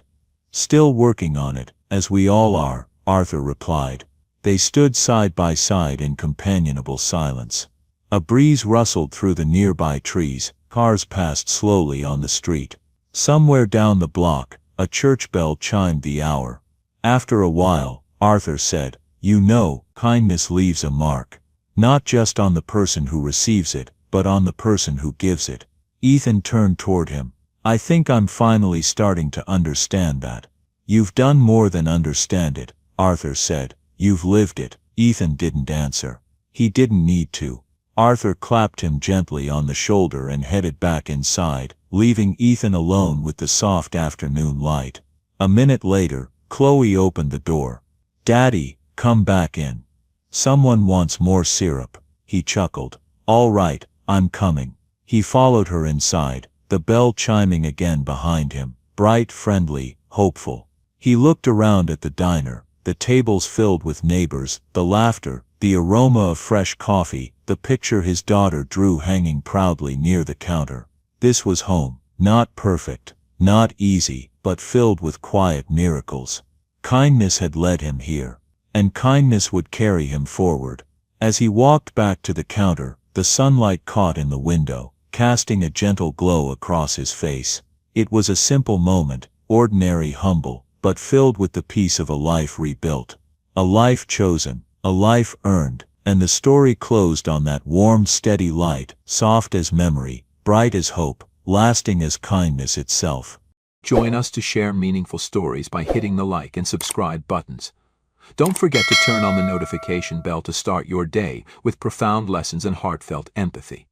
Still working on it, as we all are, Arthur replied. They stood side by side in companionable silence. A breeze rustled through the nearby trees, cars passed slowly on the street. Somewhere down the block, a church bell chimed the hour. After a while, Arthur said, you know, kindness leaves a mark. Not just on the person who receives it, but on the person who gives it. Ethan turned toward him. I think I'm finally starting to understand that. You've done more than understand it, Arthur said. You've lived it. Ethan didn't answer. He didn't need to. Arthur clapped him gently on the shoulder and headed back inside, leaving Ethan alone with the soft afternoon light. A minute later, Chloe opened the door. Daddy, come back in. Someone wants more syrup. He chuckled. All right, I'm coming. He followed her inside, the bell chiming again behind him, bright, friendly, hopeful. He looked around at the diner, the tables filled with neighbors, the laughter, the aroma of fresh coffee, the picture his daughter drew hanging proudly near the counter. This was home, not perfect, not easy, but filled with quiet miracles. Kindness had led him here, and kindness would carry him forward. As he walked back to the counter, the sunlight caught in the window, casting a gentle glow across his face. It was a simple moment, ordinary, humble, but filled with the peace of a life rebuilt. A life chosen, a life earned, and the story closed on that warm, steady light, soft as memory, bright as hope, lasting as kindness itself. Join us to share meaningful stories by hitting the like and subscribe buttons. Don't forget to turn on the notification bell to start your day with profound lessons and heartfelt empathy.